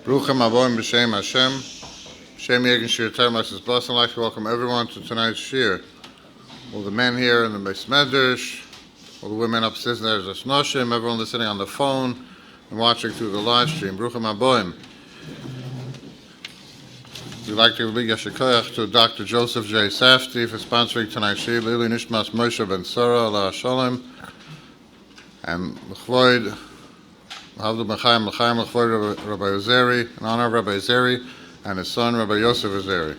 Bruchim Aboim B'Shem Hashem. Shem Yegin Shir Termas is blessed. I'd like to welcome everyone to tonight's shir. All the men here in the Beis Medrash, all the women upstairs in the Noshim, everyone listening on the phone and watching through the live stream. Bruchim Aboim. We'd like to give a shikoyach to Dr. Joseph J. Safdie for sponsoring tonight's shir. Lili Nishmas Moshe Ben Sora Allah Shalom. And L'chvoid Havdu B'chaim L'chaim L'chvoid Rabbi Ozeri, in honor of Rabbi Ozeri and his son Rabbi Yosef Ozeri.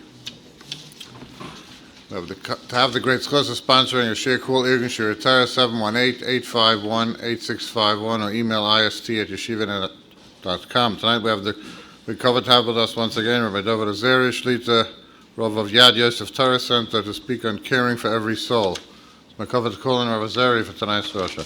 To have the great schos of sponsoring a shir, call Irgun Shir Torah 718-851-8651 or email ist@yeshivanet.com. Tonight we have the cover to have with us once again Rabbi Dovid Ozeri, Shlita, Rav of Yad Yosef Torah Center, to speak on caring for every soul. It's my cover to call in Rabbi Ozeri for tonight's Rosh.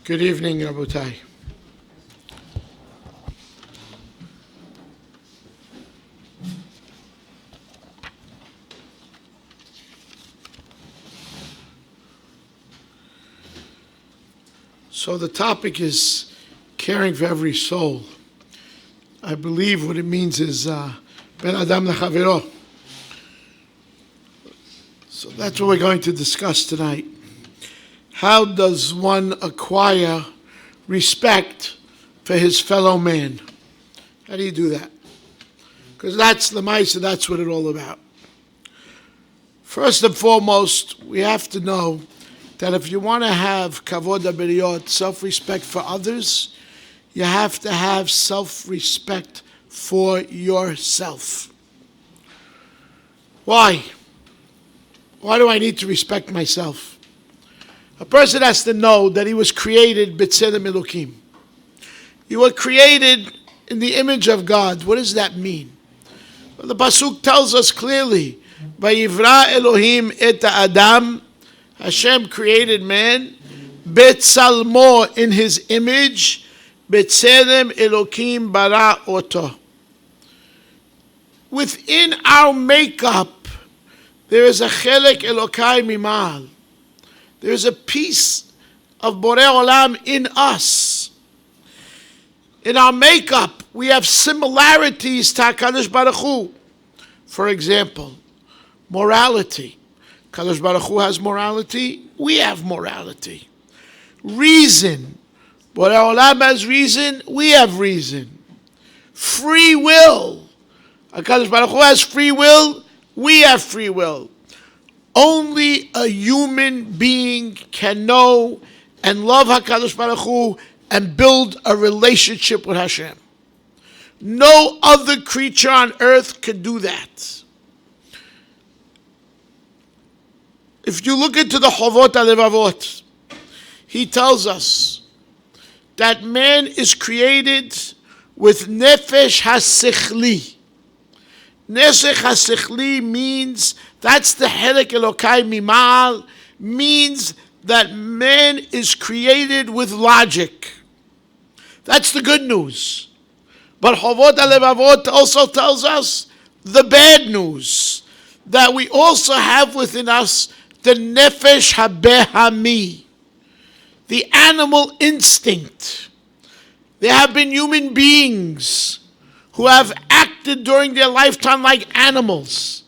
Good evening, Rabotai. So the topic is caring for every soul. I believe what it means is Ben Adam Lechavero. So that's what we're going to discuss tonight. How does one acquire respect for his fellow man? How do you do that? Because that's the Maisa, that's what it's all about. First and foremost, we have to know that if you want to have kavod haberiyot, self-respect for others, you have to have self-respect for yourself. Why? Why do I need to respect myself? A person has to know that he was created b'tzelem Elokim. You were created in the image of God. What does that mean? Well, the pasuk tells us clearly, "Vayivra Elohim et Adam." Hashem created man, b'tzalmo, in His image, b'tzelem Elokim bara oto. Within our makeup, there is a chelek Elokai mimal. There is a piece of Borei Olam in us. In our makeup, we have similarities to HaKadosh Baruch Hu. For example, morality. HaKadosh Baruch Hu has morality, we have morality. Reason. Borei Olam has reason, we have reason. Free will. HaKadosh Baruch Hu has free will, we have free will. Only a human being can know and love HaKadosh Baruch Hu and build a relationship with Hashem. No other creature on earth can do that. If you look into the Chovot HaLevavot, he tells us that man is created with Nefesh HaSichli. Nefesh HaSichli means, that's the Helek Elokai Mimal, means that man is created with logic. That's the good news. But Chovot HaLevavot also tells us the bad news, that we also have within us the Nefesh HaBehami, the animal instinct. There have been human beings who have acted during their lifetime like animals.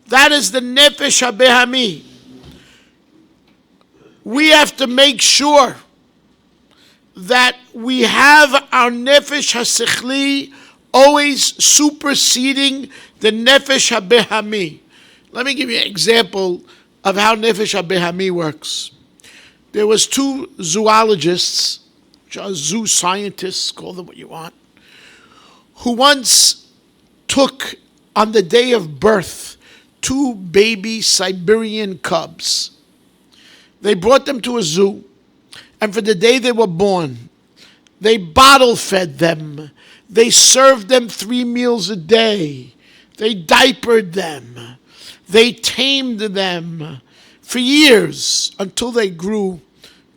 That is the Nefesh HaBehami. We have to make sure that we have our Nefesh HaSichli always superseding the Nefesh HaBehami. Let me give you an example of how Nefesh HaBehami works. There was two zoologists, zoo scientists, call them what you want, who once took, on the day of birth, two baby Siberian cubs. They brought them to a zoo, and for the day they were born, they bottle fed them. They served them 3 meals a day. They diapered them. They tamed them for years until they grew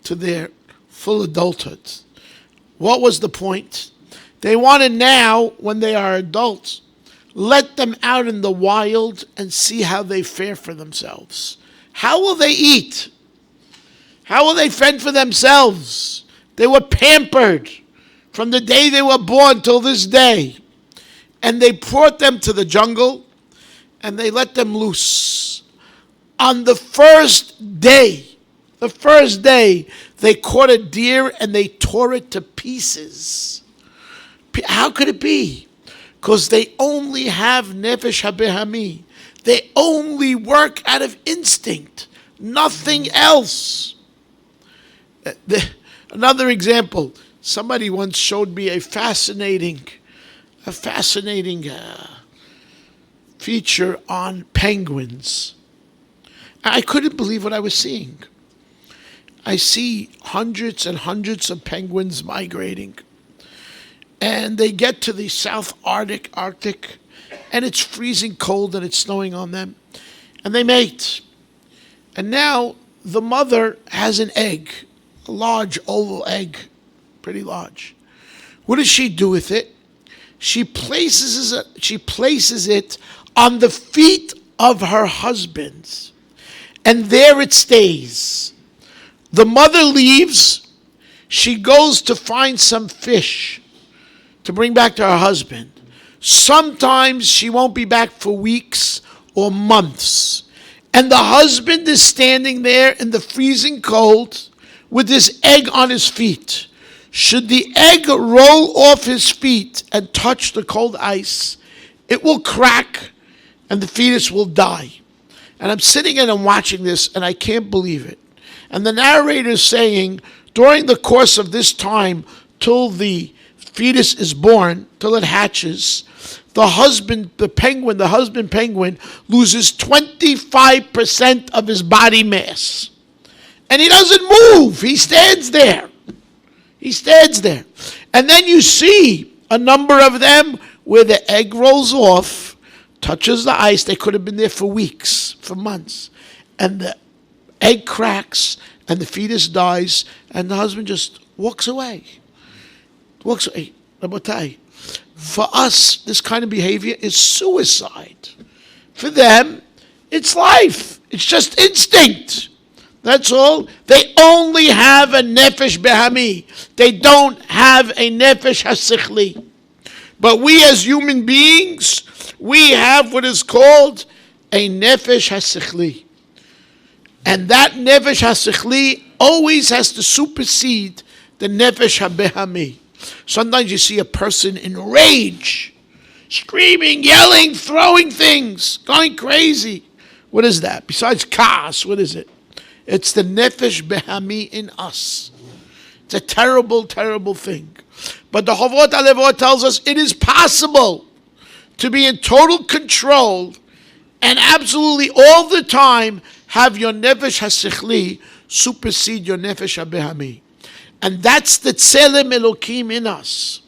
to their full adulthood. What was the point? They wanted now, when they are adults, let them out in the wild and see how they fare for themselves. How will they eat? How will they fend for themselves? They were pampered from the day they were born till this day. And they brought them to the jungle and they let them loose. On the first day, they caught a deer and they tore it to pieces. How could it be? Because they only have nefesh habehami. They only work out of instinct, nothing else. Another example, somebody once showed me a fascinating feature on penguins. I couldn't believe what I was seeing. I see hundreds and hundreds of penguins migrating. And they get to the South Arctic, and it's freezing cold and it's snowing on them. And they mate. And now the mother has an egg, a large oval egg, pretty large. What does she do with it? She places it on the feet of her husband. And there it stays. The mother leaves. She goes to find some fish to bring back to her husband. Sometimes she won't be back for weeks or months. And the husband is standing there in the freezing cold with his egg on his feet. Should the egg roll off his feet and touch the cold ice, it will crack and the fetus will die. And I'm sitting and I'm watching this and I can't believe it. And the narrator is saying, during the course of this time, till the fetus is born, till it hatches, the husband penguin loses 25% of his body mass. And he doesn't move. He stands there. And then you see a number of them where the egg rolls off, touches the ice. They could have been there for weeks, for months. And the egg cracks and the fetus dies and the husband just walks away. Rabotai, for us, this kind of behavior is suicide. For them, it's life. It's just instinct. That's all. They only have a nefesh behami. They don't have a nefesh hasichli. But we as human beings, we have what is called a nefesh hasichli. And that nefesh hasichli always has to supersede the nefesh habehami. Sometimes you see a person in rage, screaming, yelling, throwing things, going crazy. What is that? Besides chaos, what is it? It's the nefesh behami in us. It's a terrible, terrible thing. But the Chovot HaLevavot tells us it is possible to be in total control and absolutely all the time have your nefesh hasichli supersede your nefesh habehami. And that's the tzelem Elokim in us.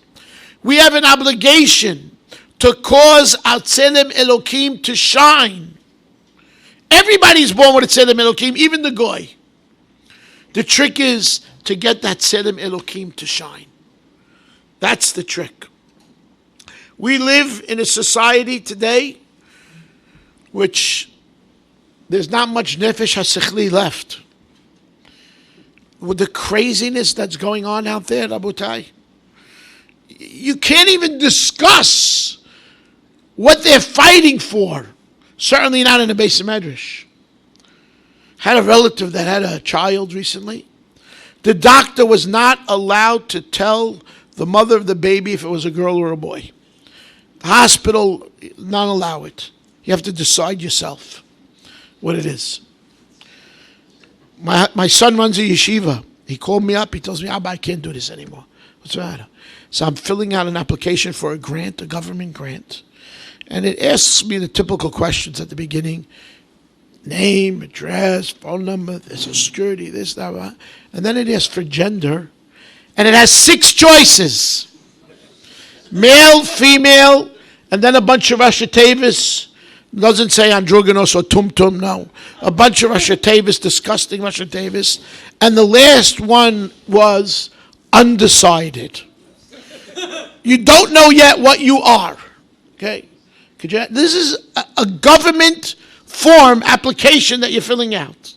We have an obligation to cause our tzelem Elokim to shine. Everybody's born with a tzelem Elokim, even the goy. The trick is to get that tzelem Elokim to shine. That's the trick. We live in a society today which there's not much nefesh hasichli left. With the craziness that's going on out there, Rabotai, you can't even discuss what they're fighting for. Certainly not in a Beis Medrash. Had a relative that had a child recently. The doctor was not allowed to tell the mother of the baby if it was a girl or a boy. The hospital not allow it. You have to decide yourself what it is. My son runs a yeshiva. He called me up. He tells me, Abba, I can't do this anymore. What's the matter? So I'm filling out an application for a grant, a government grant. And it asks me the typical questions at the beginning. Name, address, phone number, social security, this, that. And then it asks for gender. And it has 6 choices. Male, female, and then a bunch of Rashi Tevis. Doesn't say androgynous or tum-tum, no. A bunch of Rashi Tevis, disgusting Rashi Tevis. And the last one was undecided. You don't know yet what you are. Okay? This is a government form application that you're filling out.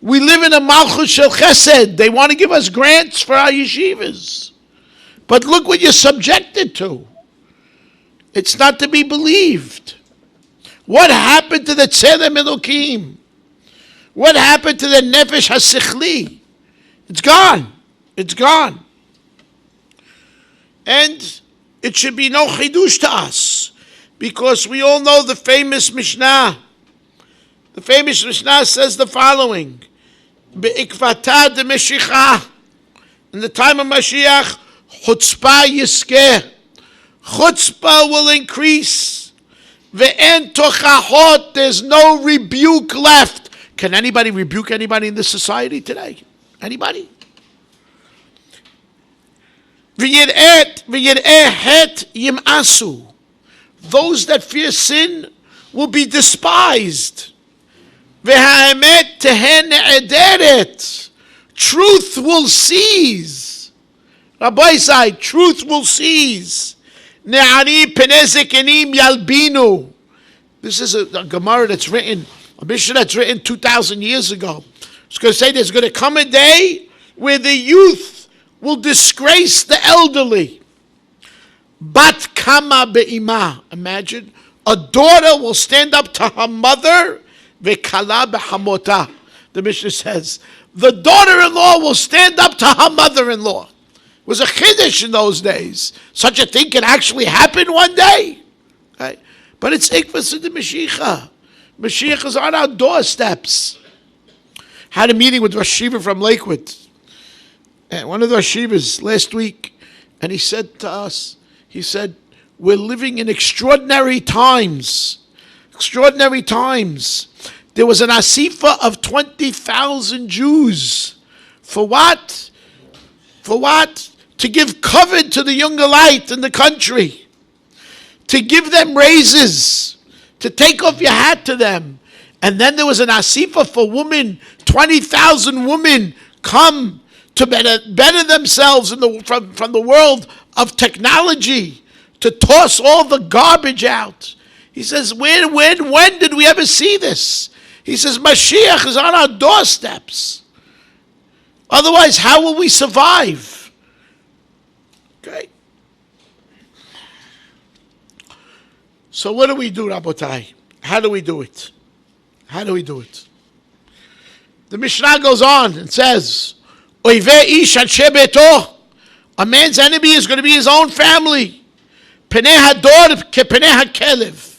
We live in a Malchus Shel Chesed. They want to give us grants for our yeshivas. But look what you're subjected to. It's not to be believed. What happened to the Tzedem Elokim? What happened to the Nefesh HaSichli? It's gone. It's gone. And it should be no chidush to us, because we all know the famous Mishnah. The famous Mishnah says the following: Be'ikvata de Meshicha. In the time of Mashiach, chutzpah yiskeh. Chutzpah will increase. Ve'en tochachot. There's no rebuke left. Can anybody rebuke anybody in this society today? Anybody? V'yir'eh het yimasu. Those that fear sin will be despised. Ve'ha'emet tehen ne'ederet. Truth will cease. Rabbi side, truth will cease. Ne'ani penezekenim yalbinu. This is a Gemara that's written, a Mishnah that's written 2,000 years ago. It's going to say there's going to come a day where the youth will disgrace the elderly. Bat kama be'ima. Imagine, a daughter will stand up to her mother. Ve'kala be'hamota. The Mishnah says, the daughter-in-law will stand up to her mother-in-law. It was a chiddush in those days. Such a thing can actually happen one day. Okay? But it's ikvas in the Mashiach. Mashiach is on our doorsteps. Had a meeting with Rosh Yeshiva from Lakewood. And one of the Rosh Yeshivas last week, and he said to us, he said, we're living in extraordinary times. Extraordinary times. There was an asifa of 20,000 Jews. For what? For what? To give cover to the younger light in the country. To give them raises. To take off your hat to them. And then there was an asifa for women. 20,000 women come to better themselves from the world of technology. To toss all the garbage out. He says, when did we ever see this? He says, Mashiach is on our doorsteps. Otherwise, how will we survive? Okay. So what do we do, Rabotai? How do we do it? How do we do it? The Mishnah goes on and says, Oiveh ish anshe beto. A man's enemy is going to be his own family. Penei hador kepenei hakelev.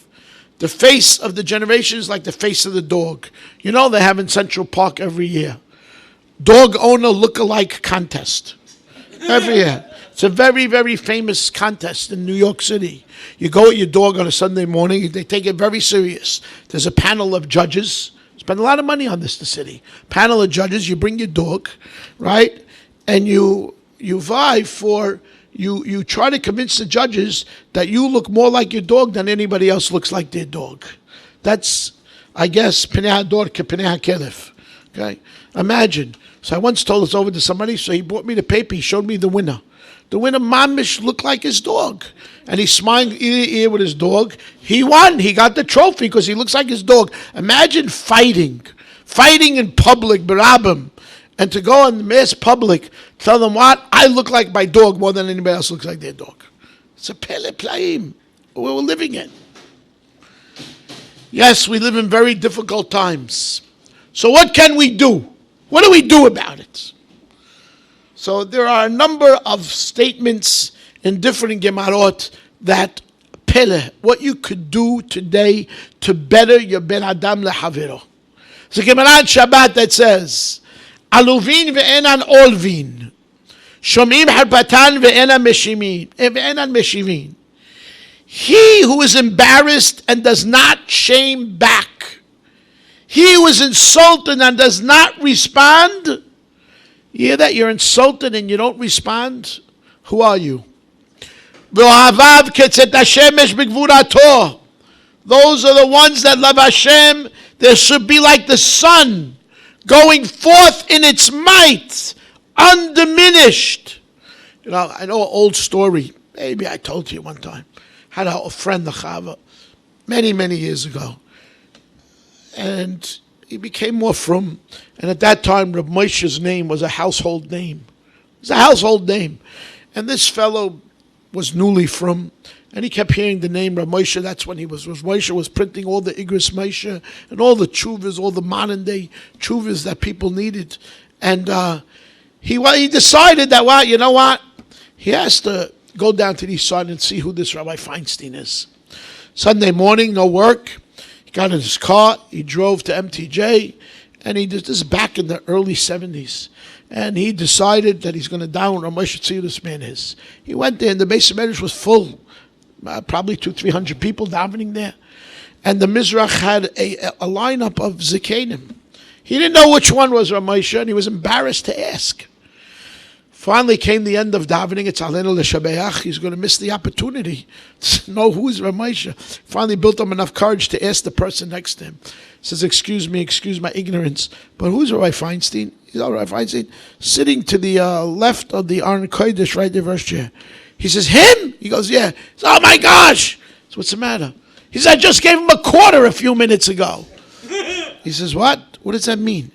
The face of the generation is like the face of the dog. You know they have in Central Park every year. Dog owner look-alike contest. Every year. It's a very, very famous contest in New York City. You go with your dog on a Sunday morning, they take it very serious. There's a panel of judges. Spend a lot of money on this, the city. Panel of judges, you bring your dog, right? And you vie for, you try to convince the judges that you look more like your dog than anybody else looks like their dog. That's, I guess, Penei Hador ke Penei HaKelef. Okay? Imagine. So I once told this over to somebody, so he brought me the paper, he showed me the winner. The winner, Mamish, looked like his dog. And he smiled ear to ear with his dog. He won. He got the trophy because he looks like his dog. Imagine fighting in public, barabim, and to go in the mass public, tell them what? I look like my dog more than anybody else looks like their dog. It's a pele playim we're living in. Yes, we live in very difficult times. So what can we do? What do we do about it? So there are a number of statements in different Gemarot that pele, what you could do today to better your ben adam lehaviro. So Gemara Shabbat that says, Aluvin ve'enan olvin, shomim harpatan ve'enan meshivin. He who is embarrassed and does not shame back, he who is insulted and does not respond. You hear that? You're insulted and you don't respond? Who are you? V'ohavav ketzet hashemesh b'gvurato. Those are the ones that love Hashem. There should be like the sun going forth in its might, undiminished. You know, I know an old story. Maybe I told you one time. Had a friend, the Chava, many, many years ago. And he became more frum. And at that time, Reb Moshe's name was a household name. It was a household name. And this fellow was newly frum. And he kept hearing the name Rav Moshe. That's when Moshe was printing all the Igros Moshe and all the tshuvas, all the modern day tshuvas that people needed. And he decided that, well, you know what? He has to go down to the east side and see who this Rabbi Feinstein is. Sunday morning, no work. He got in his car. He drove to MTJ. And this is back in the early 70s. And he decided that he's going to down Rav Moshe to see who this man is. He went there and the base of Medrash was full. Probably 200-300 people davening there. And the Mizrach had a lineup of Zikanim. He didn't know which one was Rav Moshe, and he was embarrassed to ask. Finally came the end of davening. It's Alenu L'Shabeach. He's going to miss the opportunity to know who's Rav Moshe. Finally built up enough courage to ask the person next to him. He says, excuse me, excuse my ignorance, but who's Rabbi Feinstein? He's Rabbi Feinstein, sitting to the left of the Aharon Kodesh, right there, verse chair. He says, him? He goes, yeah. He says, oh my gosh. So what's the matter? He says, I just gave him a quarter a few minutes ago. He says, what? What does that mean?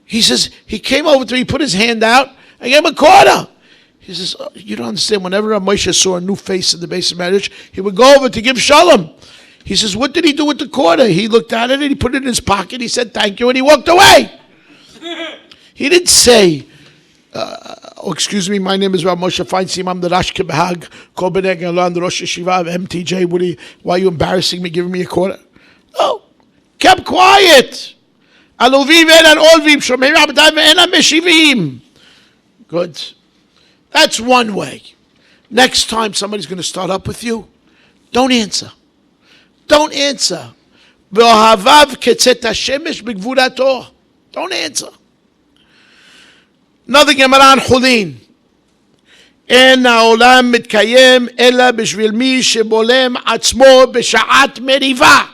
He says, he came over to me, he put his hand out, I gave him a quarter. He says, oh, you don't understand. Whenever Moshe saw a new face in the base of marriage, he would go over to give shalom. He says, what did he do with the quarter? He looked at it and he put it in his pocket. He said, thank you, and he walked away. He didn't say, oh, excuse me, my name is Rav Moshe Feinstein. I'm the Rosh Kibahag, Kol B'nei Galan, the Rosh Yeshiva of MTJ. Why are you embarrassing me, giving me a quarter? No, kept quiet. Aluvim and olvim, shomei rabbatai ve'ena meshivim. Good. That's one way. Next time somebody's going to start up with you, don't answer. Don't answer. V'ohavav ketzet hashemesh b'gvurato. Don't answer. Another Gemara on Chulin. אין העולם מתקיים אלא בשביל מי שבולם עצמו בשעת מריבה.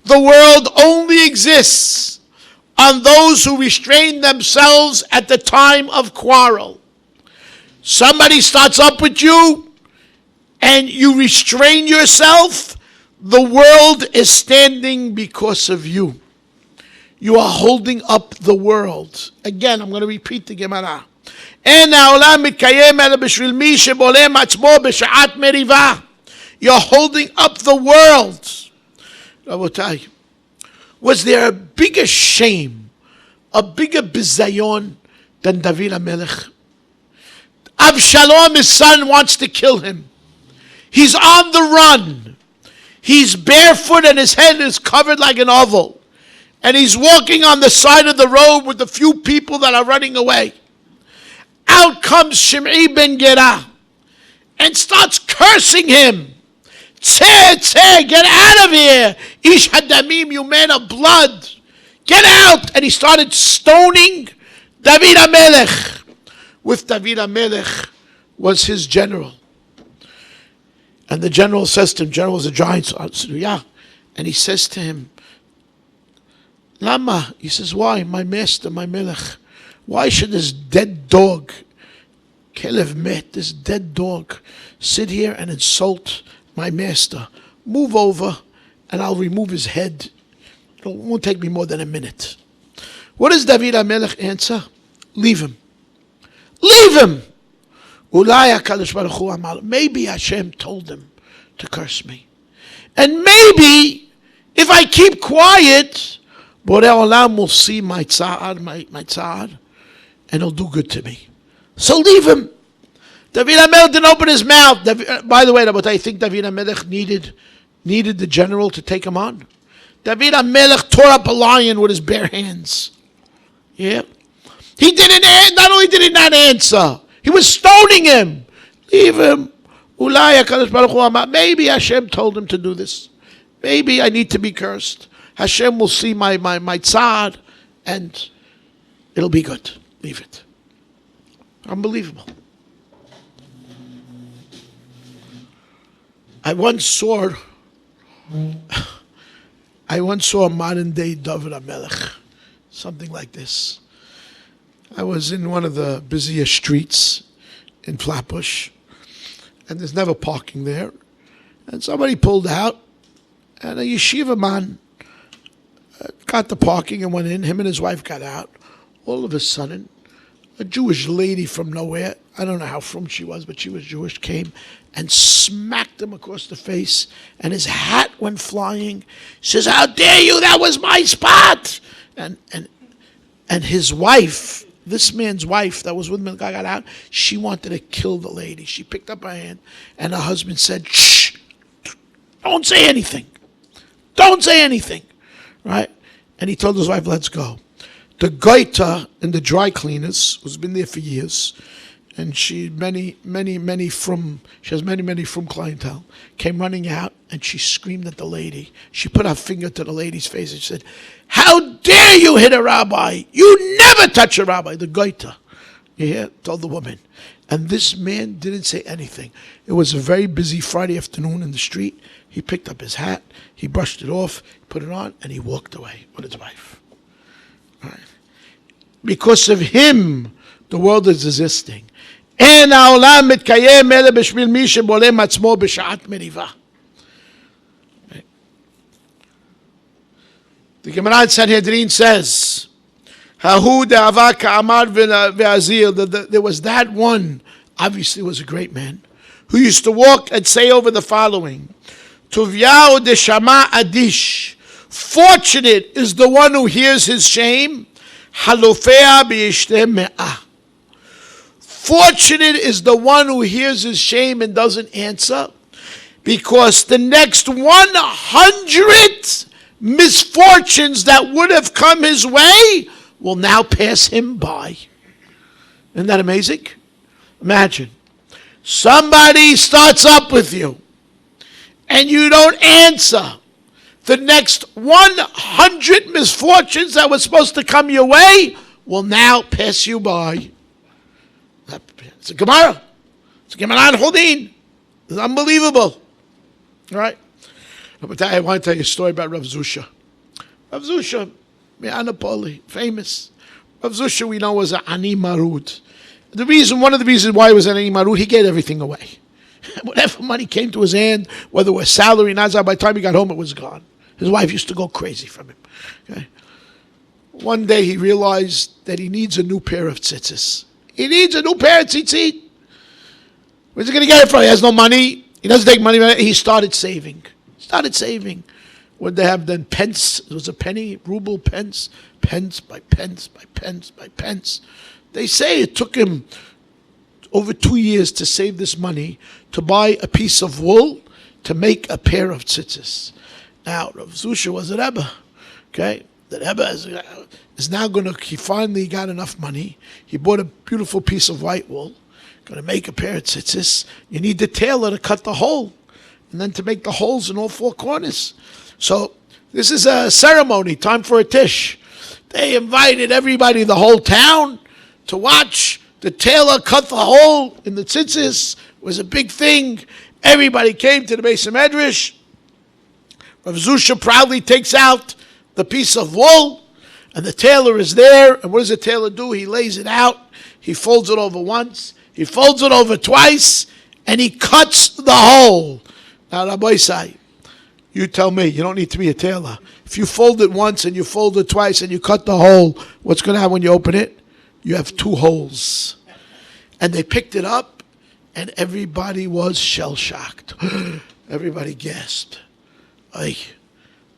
The world only exists on those who restrain themselves at the time of quarrel. Somebody starts up with you and you restrain yourself, the world is standing because of you. You are holding up the world. Again, I'm going to repeat the Gemara. אין העולם מתקיים אלא בשביל מי שבולם עצמו בשעת מריבה. You're holding up the world. Rabotai, was there a bigger shame, a bigger bizayon than David HaMelech? Avshalom, his son, wants to kill him. He's on the run. He's barefoot and his head is covered like an oval. And he's walking on the side of the road with the few people that are running away. Out comes Shimei ben Gera and starts cursing him. Tzeh, get out of here. Ish hadamim, you man of blood. Get out. And he started stoning David HaMelech. With David HaMelech was his general. And the general says to him, general was a giant, so yeah. And he says to him, Lama, he says, why? My master, my melech. Why should this dead dog, Kelev Met, this dead dog, sit here and insult my master? Move over and I'll remove his head. It won't take me more than a minute. What does David HaMelech answer? Leave him. Leave him. Maybe Hashem told him to curse me. And maybe if I keep quiet, Borei Olam will see my tzad, and he'll do good to me. So leave him. David HaMelech didn't open his mouth. By the way, I think David HaMelech needed the general to take him on. David HaMelech tore up a lion with his bare hands. Yeah. He didn't. Not only did he not answer, he was stoning him. Leave him. Maybe Hashem told him to do this. Maybe I need to be cursed. Hashem will see my tzad, and it'll be good. Leave it. Unbelievable. once saw a modern day David HaMelech, something like this. I was in one of the busiest streets in Flatbush, and there's never parking there. And somebody pulled out, and a yeshiva man got the parking and went in. Him and his wife got out. All of a sudden, a Jewish lady from nowhere, I don't know how from she was, but she was Jewish, came and smacked him across the face, and his hat went flying. She says, "How dare you? That was my spot!" And his wife, this man's wife that was with him, got out. She wanted to kill the lady. She picked up her hand, and her husband said, "Shh, don't say anything. Don't say anything." Right? And he told his wife, "Let's go." The goita in the dry cleaners, who's been there for years, and she has many from clientele, came running out, and she screamed at the lady. She put her finger to the lady's face and said, "How dare you hit a rabbi? You never touch a rabbi." The goita, you hear, told the woman. And this man didn't say anything. It was a very busy Friday afternoon in the street. He picked up his hat, he brushed it off, put it on, and he walked away with his wife. Right. Because of him, the world is existing. אין העולם מתקיים אלא בשביל מי שבולם עצמו בשעת מריבה. The Gemara in Sanhedrin says, "Hahu de'ava ka'amar ve'azil." There was that one, obviously was a great man, who used to walk and say over the following: Tuvyahu deshama adish. Fortunate is the one who hears his shame. Halofea b'yishtem me'ah. Fortunate is the one who hears his shame and doesn't answer, because the next 100 misfortunes that would have come his way will now pass him by. Isn't that amazing? Imagine. Somebody starts up with you and you don't answer. The next 100 misfortunes that were supposed to come your way will now pass you by. It's a Gemara. It's a Gemara on Chodin. It's unbelievable. All right? I want to tell you a story about Rav Zusha. Rav Zusha, Anapoli, famous. Rav Zusha, we know, was an ani marud. One of the reasons why he was an ani marud, he gave everything away. Whatever money came to his hand, whether it was salary, nazar, by the time he got home, it was gone. His wife used to go crazy from him. Okay? One day he realized that he needs a new pair of tzitzis. He needs a new pair of tzitzit. Where's he going to get it from? He has no money. He doesn't take money. He started saving. What they have then? Pence. It was a penny, ruble, pence by pence by pence by pence. They say it took him over 2 years to save this money to buy a piece of wool to make a pair of tzitzis. Now, Rav Zusha was a Rebbe. Okay? The Rebbe is now he finally got enough money. He bought a beautiful piece of white wool. Going to make a pair of tzitzis. You need the tailor to cut the hole, and then to make the holes in all four corners. So this is a ceremony, time for a tish. They invited everybody, the whole town, to watch the tailor cut the hole in the tzitzis. It was a big thing. Everybody came to the Beis Medrash. Rav Zusha proudly takes out the piece of wool, and the tailor is there. And what does the tailor do? He lays it out. He folds it over once. He folds it over twice, and he cuts the hole. Now, Rabbi say, you tell me, you don't need to be a tailor. If you fold it once and you fold it twice and you cut the hole, what's going to happen when you open it? You have 2 holes. And they picked it up, and everybody was shell-shocked. Everybody gasped.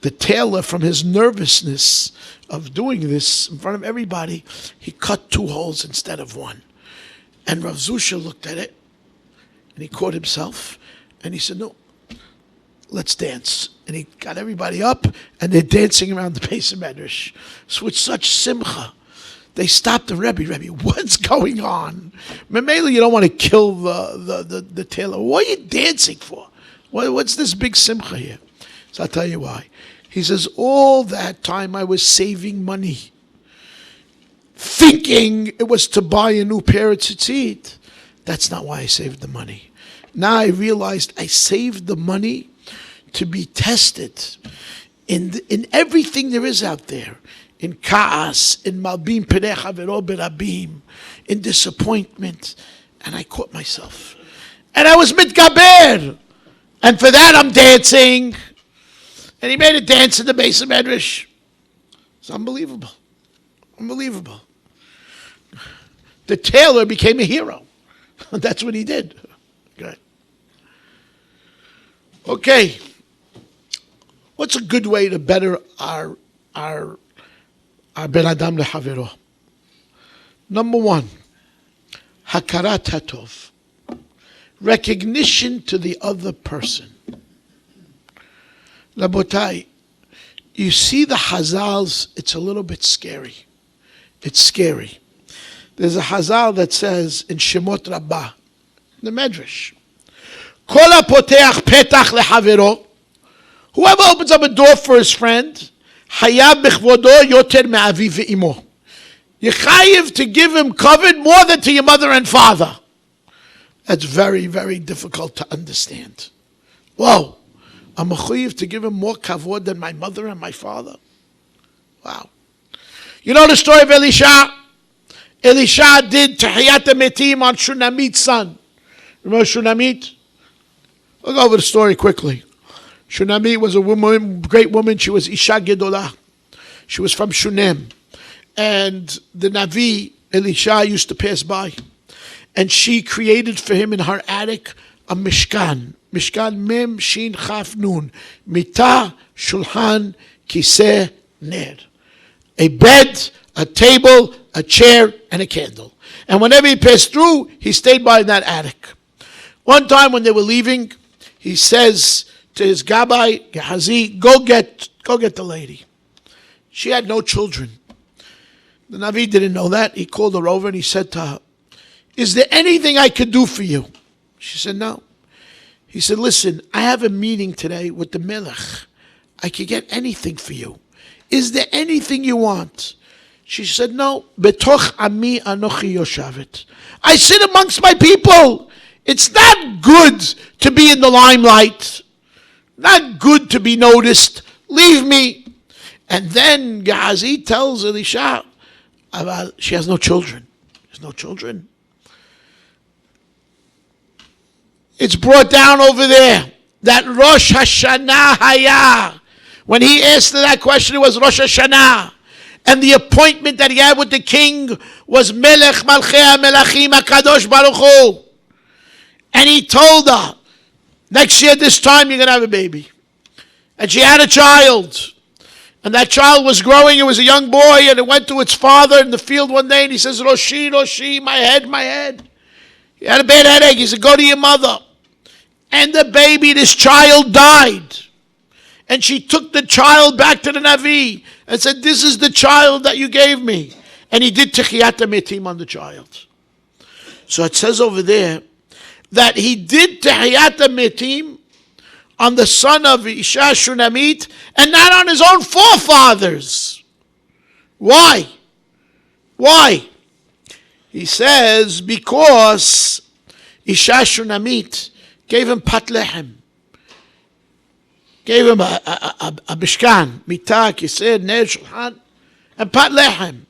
The tailor, from his nervousness of doing this in front of everybody, he cut 2 holes instead of 1. And Rav Zusha looked at it, and he caught himself, and he said, "No, let's dance." And he got everybody up, and they're dancing around the Beis Medrash. So with such simcha, they stopped the Rebbe, what's going on? Mamela, you don't want to kill the tailor. What are you dancing for? What's this big simcha here? So I'll tell you why. He says, all that time I was saving money, thinking it was to buy a new pair of tzitzit. That's not why I saved the money. Now I realized I saved the money to be tested in everything there is out there. In Ka'as, in Malbim Pereh Havero Berabim, in disappointment. And I caught myself. And I was mitgaber. And for that I'm dancing. And he made a dance in the base of Medrash. It's unbelievable. Unbelievable. The tailor became a hero. That's what he did. Okay. What's a good way to better our Ben Adam lehavero? Number one, hakarat hatov, recognition to the other person. Rabotai, you see the Hazals, it's a little bit scary. It's scary. There's a Hazal that says in Shemot Rabbah, in the Medrash, Kol hapoteach petach lehavero, whoever opens up a door for his friend, Hayav b'chvodo yoter me'aviv ve'imo. You're chayiv to give him covet more than to your mother and father. That's very, very difficult to understand. Whoa, I'm chayiv to give him more kavod than my mother and my father. Wow. You know the story of Elisha? Elisha did Tahiyat HaMetim on Shunamit's son. Remember Shunamit? I'll go over the story quickly. Shunamit was a woman, great woman. She was Isha Gedolah. She was from Shunem. And the Navi, Elisha, used to pass by. And she created for him in her attic a Mishkan. Mishkan Mem Shin Chaf Nun. Mita, Shulhan, Kiseh, Ner. A bed, a table, a chair, and a candle. And whenever he passed through, he stayed by in that attic. One time when they were leaving, he says to his Gabbai, Gehazi, go get the lady. She had no children. The Navi didn't know that. He called her over and he said to her, is there anything I could do for you? She said, no. He said, listen, I have a meeting today with the Melech. I could get anything for you. Is there anything you want? She said, no. Betoch ami anochi yoshavet. I sit amongst my people. It's not good to be in the limelight. Not good to be noticed. Leave me. And then Gehazi tells Elisha, she has no children. There's no children. It's brought down over there that Rosh Hashanah Haya. When he asked her that question, it was Rosh Hashanah. And the appointment that he had with the king was Melech Malchei HaMelachim HaKadosh Baruch Hu. And he told her, next year this time you're going to have a baby. And she had a child. And that child was growing. It was a young boy. And it went to its father in the field one day. And he says, Roshi, Roshi, my head. He had a bad headache. He said, go to your mother. And the baby, this child died. And she took the child back to the Navi and said, this is the child that you gave me. And he did Techiyat HaMetim on the child. So it says over there that he did Techiyat HaMetim on the son of Isha Shunamit and not on his own forefathers. Why? He says, because Isha Shunamit gave him pat lechem. Gave him a mishkan, mitah, kiseh, ner, shulchan, and pat lechem.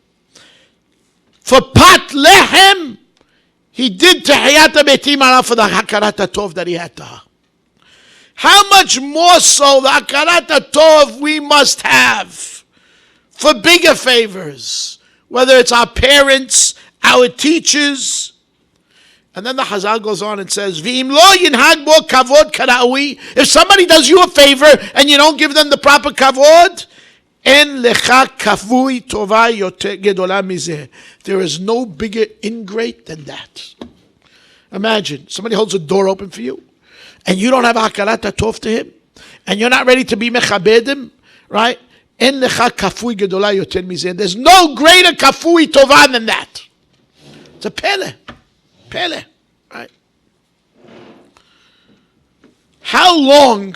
For pat lechem, he did Tehiyat HaMetim for the hakarat hatov that he had to her. How much more so the hakarat hatov we must have for bigger favors, whether it's our parents, our teachers. And then the Hazal goes on and says, V'im lo yinhag bo kavod karaui. If somebody does you a favor and you don't give them the proper kavod, en lecha kavui tova yoter gedola mizeh. There is no bigger ingrate than that. Imagine, somebody holds a door open for you, and you don't have hakarat hatov to him, and you're not ready to be mechabed him, right? En lecha kafui gedola yoter mizeh. There's no greater kafui tova than that. It's a pele. Right? How long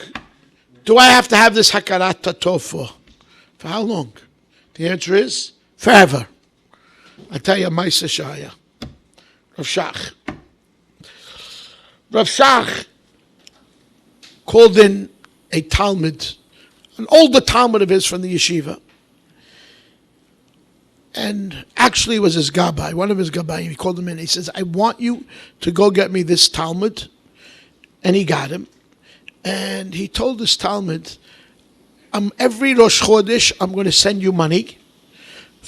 do I have to have this hakarat hatov for? For how long? The answer is forever. I tell you, Maisa Shaya, Rav Shach. Rav Shach called in a Talmud, an older Talmud of his from the yeshiva. And actually it was his Gabbai, one of his Gabbai. He called him in. He says, I want you to go get me this Talmud. And he got him. And he told this Talmud, every Rosh Chodesh, I'm going to send you money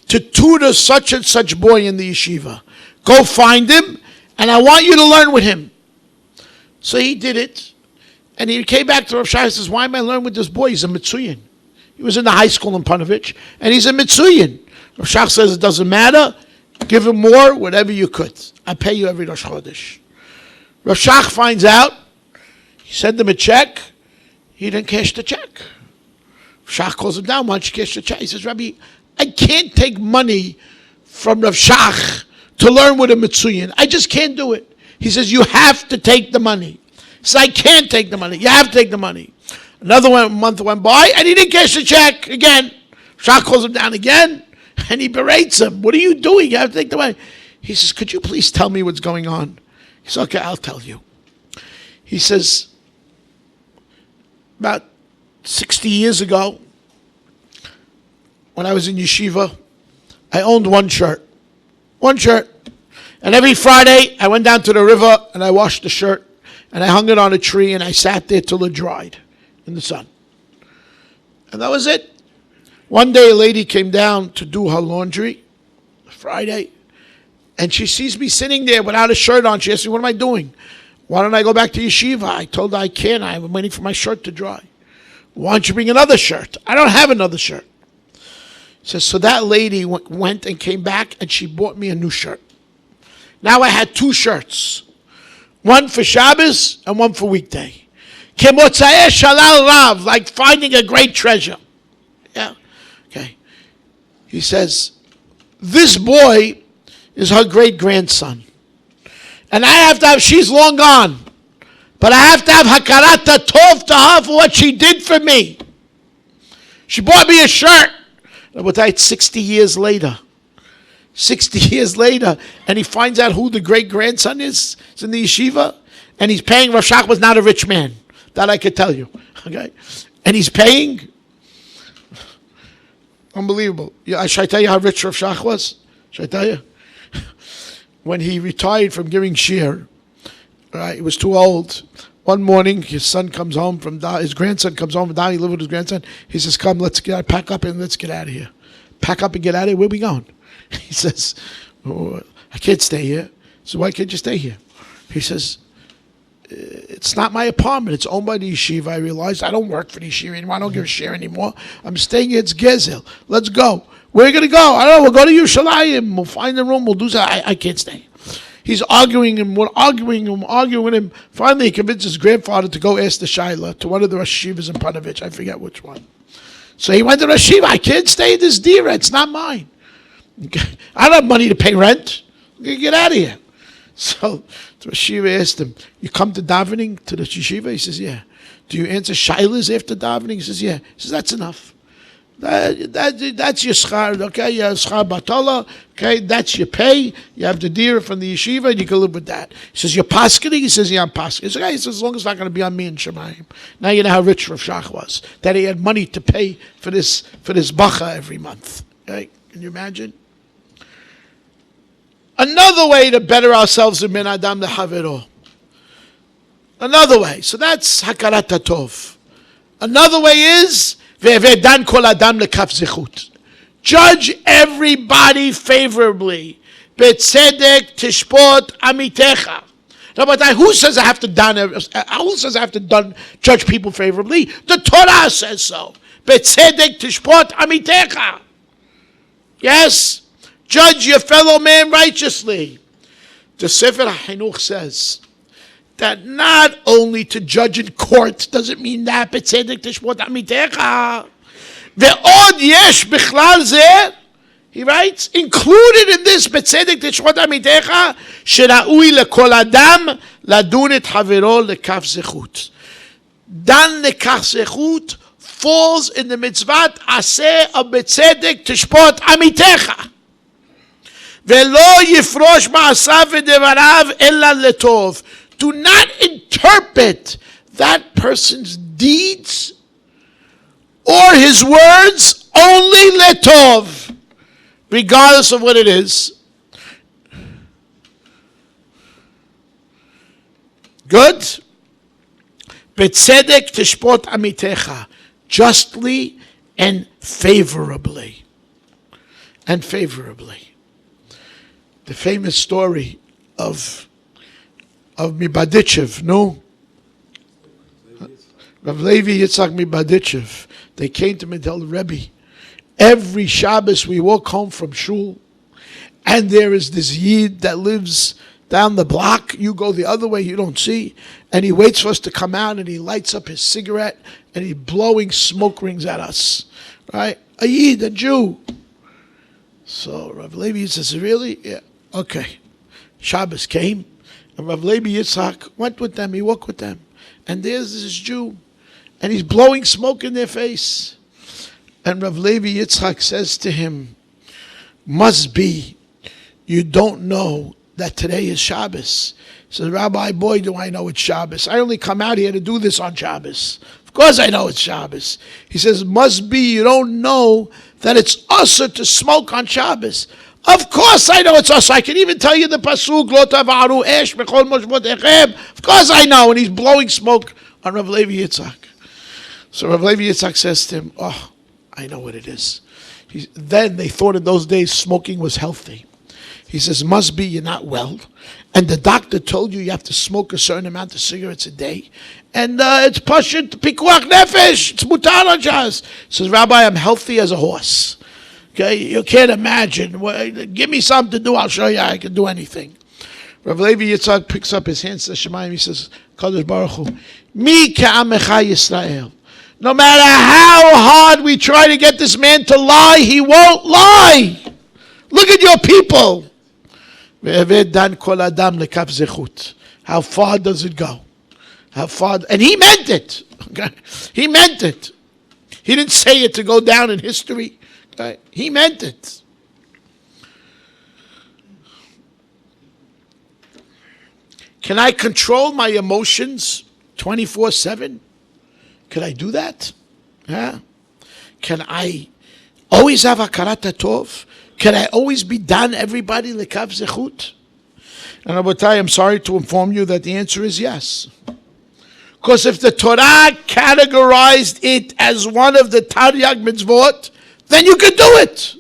to tutor such and such boy in the yeshiva. Go find him, and I want you to learn with him. So he did it. And he came back to Rav Shach and says, why am I learning with this boy? He's a Mitzuyan. He was in the high school in Panovich, and he's a Mitzuyan. Rav Shach says, it doesn't matter. Give him more, whatever you could. I pay you every Rosh Chodesh. Rav Shach finds out. He sent him a check. He didn't cash the check. Rav Shach calls him down. Why don't you cash the check? He says, Rabbi, I can't take money from Rav Shach to learn with a Mitzuyan. I just can't do it. He says, you have to take the money. He says, I can't take the money. You have to take the money. Another month went by, and he didn't cash the check again. Shach calls him down again, and he berates him. What are you doing? You have to take the money. He says, could you please tell me what's going on? He says, okay, I'll tell you. He says, about 60 years ago, when I was in yeshiva, I owned one shirt. One shirt. And every Friday, I went down to the river, and I washed the shirt, and I hung it on a tree, and I sat there till it dried in the sun. And that was it. One day, a lady came down to do her laundry, Friday, and she sees me sitting there without a shirt on. She asked me, what am I doing? Why don't I go back to yeshiva? I told her I can't. I'm waiting for my shirt to dry. Why don't you bring another shirt? I don't have another shirt. So that lady went and came back, and she bought me a new shirt. Now I had two shirts. One for Shabbos and one for weekday. Kemotzayeh shalal rav, like finding a great treasure. Yeah. Okay. He says, this boy is her great-grandson. And I have to have, she's long gone. But I have to have hakarat tov to her for what she did for me. She bought me a shirt. But it's 60 years later. 60 years later, and he finds out who the great-grandson is. He's in the yeshiva, and he's paying. Rav Shach was not a rich man. That I could tell you. Okay? And he's paying. Unbelievable. Yeah, should I tell you how rich Rav Shach was? Should I tell you? When he retired from giving shir, right, he was too old. One morning, his son comes home from his grandson comes home from down. He lived with his grandson. He says, "Come, let's pack up and let's get out of here. Pack up and get out of here. Where are we going?" He says, "Oh, I can't stay here." So why can't you stay here? He says, "It's not my apartment. It's owned by the yeshiva. I realized I don't work for the yeshiva anymore. I don't give a share anymore. I'm staying here. It's Gezel. Let's go. Where are you going to go? I don't know. We'll go to Yerushalayim. We'll find a room. We'll do that. I can't stay." He's arguing with him. Finally, he convinced his grandfather to go ask the Shaila to one of the Rosh Yeshivas in Panovich. I forget which one. So he went to Rosh Yeshiva. I can't stay in this dira. It's not mine. I don't have money to pay rent. Get out of here. So the Rosh Yeshiva asked him, "You come to davening to the yeshiva?" He says, "Yeah." "Do you answer shailas after davening?" He says, "Yeah." He says, "That's enough. That's your schar, okay? Your schar batala, okay? That's your pay. You have the dira from the yeshiva, and you can live with that." He says, "You're paskening?" He says, "Yeah, I'm paskening." He says, "Okay." He says, "As long as it's not going to be on me in Shemayim." Now you know how rich Rav Shach was. That he had money to pay for this bacha every month. Okay? Can you imagine? Another way to better ourselves in Ben Adam Lehavero. Another way. So that's hakarat hatov. Another way is ve'edan kol adam lekaf zechut. Judge everybody favorably. Betzedek tishpot amitecha. Now, but who says I have to judge people favorably? The Torah says so. Betzedek tishpot amitecha. Yes. Judge your fellow man righteously. The Sefer HaChinuch says that not only to judge in court doesn't mean that, בצדק תשפוט עמיתך. ועוד יש בכלל זה, he writes, included in this, בצדק תשפוט עמיתך, שראוי לכל אדם לדון את חברו לכף זכות. דן לכף זכות falls in the mitzvah עשה בצדק תשפוט עמיתך. ולא יפרוש מעשיו ודבריו אלא לטוב. do not interpret that person's deeds or his words only letov, regardless of what it is. Good? Betzedek tishpot amitecha, justly and favorably. And favorably. The famous story of Mibadichev, no? Rav Levi Yitzhak Mibadichev. They came to me and told the Rebbe, every Shabbos we walk home from shul, and there is this Yid that lives down the block. You go the other way, you don't see. And he waits for us to come out, and he lights up his cigarette, and he's blowing smoke rings at us. Right? A Yid, a Jew. So Rav Levi says, really? Yeah. Okay. Shabbos came, and Rav Levi Yitzhak went with them. He walked with them. And there's this Jew, and he's blowing smoke in their face. And Rav Levi Yitzhak says to him, must be you don't know that today is Shabbos. He says, Rabbi, boy, do I know it's Shabbos. I only come out here to do this on Shabbos. Of course I know it's Shabbos. He says, must be you don't know that it's usher to smoke on Shabbos. Of course I know it's usher. I can even tell you the pasuk, Lo tavaru esh bechol moshvot echem. Of course I know. And he's blowing smoke on Rav Levi Yitzhak. So Rav Levi Yitzhak says to him, oh, I know what it is. Then they thought in those days smoking was healthy. He says, must be you're not well. And the doctor told you have to smoke a certain amount of cigarettes a day. And it's pashut pikuach nefesh. It's mutar on Shabbos. He says, Rabbi, I'm healthy as a horse. Okay, you can't imagine. Well, give me something to do. I'll show you I can do anything. Rav Levi Yitzhak picks up his hands to Shemayim. He says, Kadosh Baruch Hu, Mi ka'amecha Yisrael. No matter how hard we try to get this man to lie, he won't lie. Look at your people. How far does it go? How far? And he meant it. Okay? He meant it. He didn't say it to go down in history. Okay? He meant it. Can I control my emotions 24/7? Can I do that? Yeah. Can I always have hakarat tov? Can I always be done everybody lekav zechut? And Rabotai, I'm sorry to inform you that the answer is yes. Because if the Torah categorized it as one of the Taryag mitzvot, then you could do it.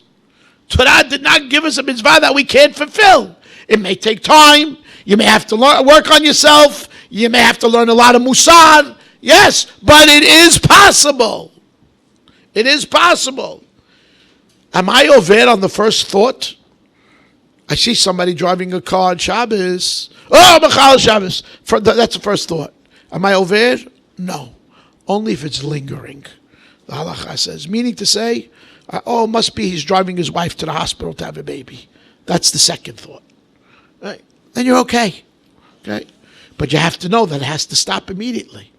Torah did not give us a mitzvah that we can't fulfill. It may take time. You may have to work on yourself. You may have to learn a lot of musar. Yes, but it is possible. It is possible. Am I over on the first thought? I see somebody driving a car on Shabbos. Oh, Machal Shabbos. That's the first thought. Am I over? No. Only if it's lingering. The halacha says. Meaning to say, oh, it must be he's driving his wife to the hospital to have a baby. That's the second thought. Right? Then you're okay. Okay? But you have to know that it has to stop immediately.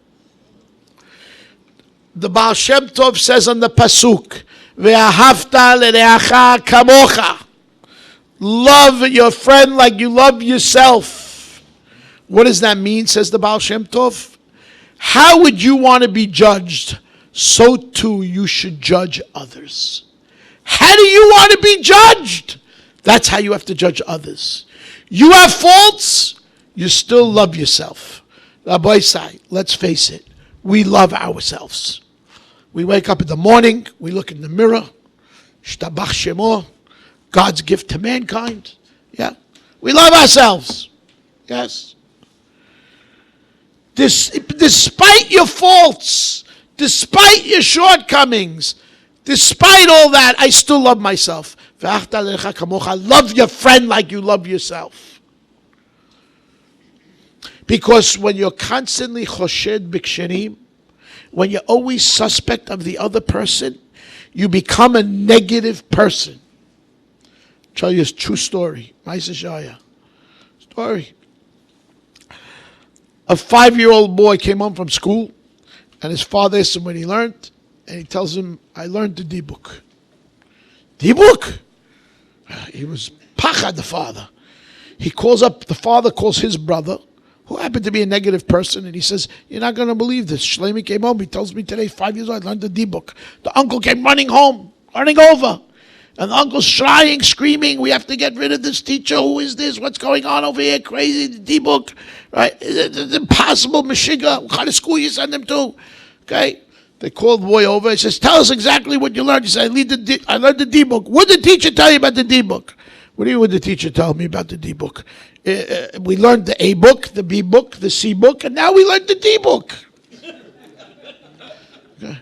The Baal Shem Tov says on the pasuk, Ve'ahavta l'reacha kamocha. Love your friend like you love yourself. What does that mean, says the Baal Shem Tov? How would you want to be judged? So too you should judge others. How do you want to be judged? That's how you have to judge others. You have faults, you still love yourself. Rabbi Sai, let's face it, we love ourselves. We wake up in the morning, we look in the mirror, Shtabach Shemo, God's gift to mankind. Yeah. We love ourselves. Yes. Despite your faults, despite your shortcomings, despite all that, I still love myself. Love your friend like you love yourself. Because when you're constantly choshed b'kshenim, when you're always suspect of the other person, you become a negative person. I'll tell you a true story. Story. A 5-year-old boy came home from school, and his father asked him what he learned, and he tells him, I learned the dibuk. Dibuk? He was pachad, the father. The father calls his brother, who happened to be a negative person, and he says, "You're not going to believe this. Shlomi came home. He tells me today, 5 years old, I learned the D-book. The uncle came running home, running over. And the uncle's crying, screaming, we have to get rid of this teacher. Who is this? What's going on over here? Crazy, the D-book. Right? It's impossible, Meshiga. What kind of school you send him to? Okay? They called the boy over. He says, tell us exactly what you learned. He said, I learned the D-book. What did the teacher tell you about the D-book? What do you mean, what did the teacher tell me about the D-book? We learned the A book, the B book, the C book, and now we learned the D-book. Okay.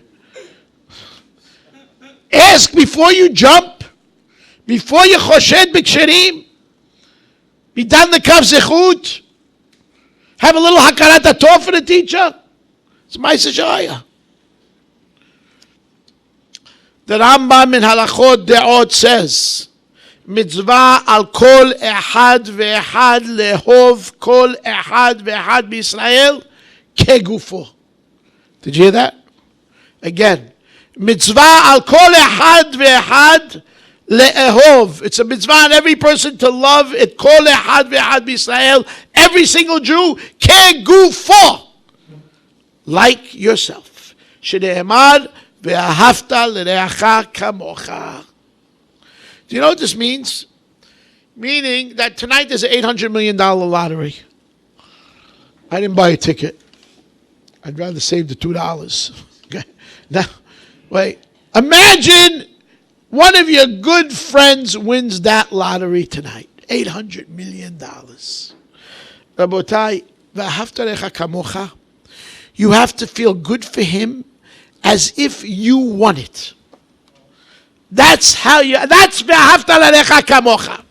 Ask before you jump. Before you choshed b'ksherim, be done the kav zechut, have a little hakarat atov for the teacher. It's ma'aseh sh'raya. The Rambam in Halachot De'ot says, mitzvah al kol echad ve'echad lehov kol echad ve'echad b'Yisrael kegufo. Did you hear that? Again, mitzvah al kol echad ve'echad le'ehov. It's a mitzvah on every person to love it. Kol echad ve'echad b'Yisrael. Every single Jew. Kegufo. Like yourself. Shene'emar ve'ahavta l'reacha kamocha. Do you know what this means? Meaning that tonight there's an $800 million lottery. I didn't buy a ticket. I'd rather save the $2. Okay. Now, wait. Imagine one of your good friends wins that lottery tonight. $800 million. Rabotai, v'ahavta kamocha. You have to feel good for him as if you won it. That's v'ahavta l'recha kamocha.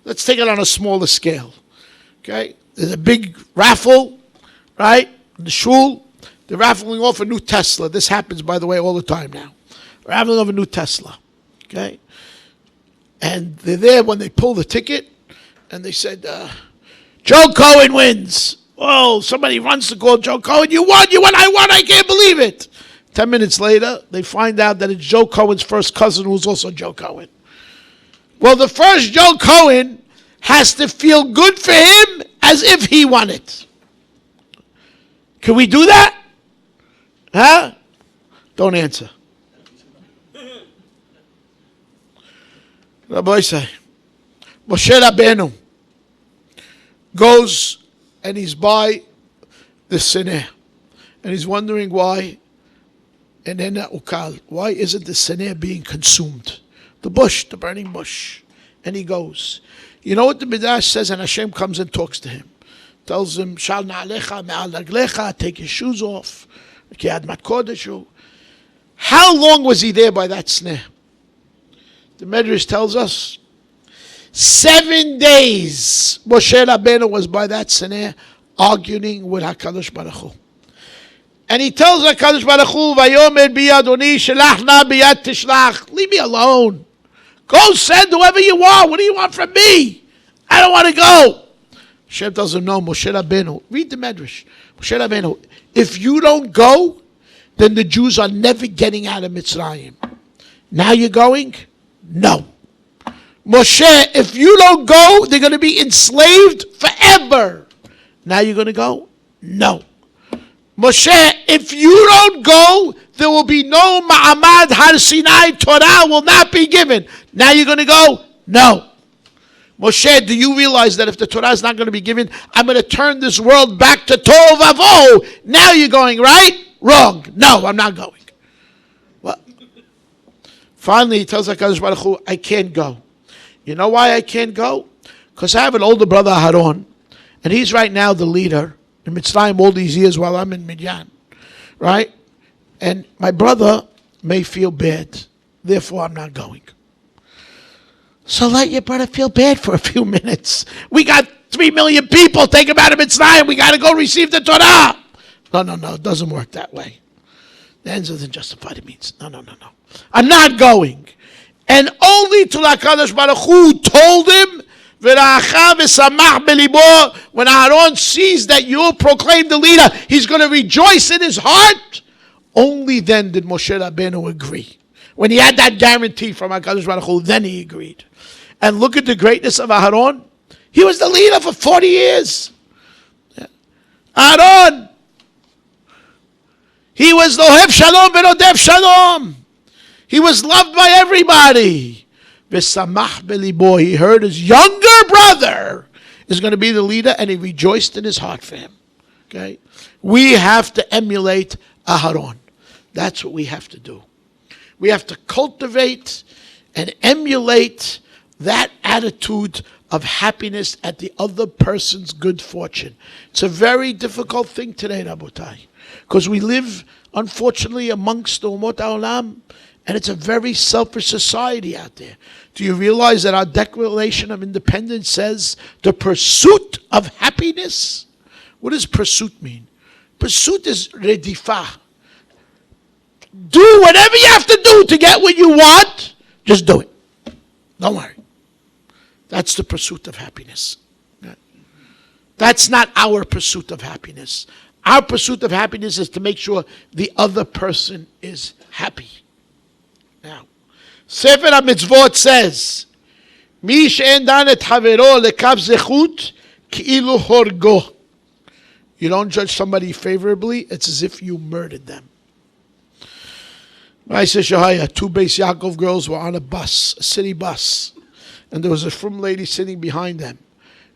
Let's take it on a smaller scale. Okay? There's a big raffle, right? In the shul, they're raffling off a new Tesla. This happens, by the way, all the time now. Raffling off a new Tesla. Okay? And they're there when they pull the ticket, and they said, Joe Cohen wins. Whoa, somebody runs to call Joe Cohen. You won, I won, I can't believe it. 10 minutes later, they find out that it's Joe Cohen's first cousin, who's also Joe Cohen. Well, the first Joe Cohen has to feel good for him as if he won it. Can we do that? Huh? Don't answer. Rabbi say, Moshe Rabbeinu goes and he's by the Sineh, and he's wondering why. And then ukal, why isn't the Sineh being consumed? The bush, the burning bush. And he goes. You know what the Midrash says? And Hashem comes and talks to him. Tells him, Shal na'alecha me'al raglecha, take your shoes off. Ki admat kodeshu. How long was he there by that Sineh? The Midrash tells us 7 days Moshe Rabbeinu was by that Sineh arguing with HaKadosh Baruch Hu. And he tells HaKadosh Baruch Hu, Vayomer bi Adoni shelach na biyad tishlach. Leave me alone. Go send whoever you want. What do you want from me? I don't want to go. Hashem tells him, no, Moshe Rabbeinu. Read the Medrash. Moshe Rabbeinu, if you don't go, then the Jews are never getting out of Mitzrayim. Now you're going? No. Moshe, if you don't go, they're going to be enslaved forever. Now you're going to go? No. Moshe, if you don't go, there will be no Ma'amad Har Sinai. Torah will not be given. Now you're going to go? No. Moshe, do you realize that if the Torah is not going to be given, I'm going to turn this world back to Tov Avo? Now you're going, right? Wrong. No, I'm not going. Well, finally, he tells HaKadosh Baruch Hu, I can't go. You know why I can't go? Because I have an older brother, Aharon, and he's right now the leader in Mitzrayim all these years while I'm in Midian, right? And my brother may feel bad, therefore I'm not going. So let your brother feel bad for a few minutes. We got 3 million people, take him out of Mitzrayim, we got to go receive the Torah. No, it doesn't work that way. The ends doesn't justify the means. No. I'm not going. And only to HaKadosh Baruch Hu told him, when Aharon sees that you proclaim the leader, he's going to rejoice in his heart. Only then did Moshe Rabbeinu agree. When he had that guarantee from HaKadosh Baruch Hu, then he agreed. And look at the greatness of Aharon. He was the leader for 40 years. Aharon. He was Lohev Shalom Ve'Rodev Shalom. He was loved by everybody. V'samach belibo. He heard his younger brother is going to be the leader, and he rejoiced in his heart for him. Okay? We have to emulate Aharon. That's what we have to do. We have to cultivate and emulate that attitude of happiness at the other person's good fortune. It's a very difficult thing today, Rabotai, because we live, unfortunately, amongst the Umot HaOlam, and it's a very selfish society out there. Do you realize that our Declaration of Independence says the pursuit of happiness? What does pursuit mean? Pursuit is redifah. Do whatever you have to do to get what you want. Just do it. Don't worry. That's the pursuit of happiness. That's not our pursuit of happiness. Our pursuit of happiness is to make sure the other person is happy. Now, Sefer HaMitzvot says, Mi she'en dan et havero lekav zechut ki'ilu horgo. You don't judge somebody favorably, it's as if you murdered them. Ma'aseh Shahaya, two Beis Yaakov girls were on a bus, a city bus, and there was a frum lady sitting behind them.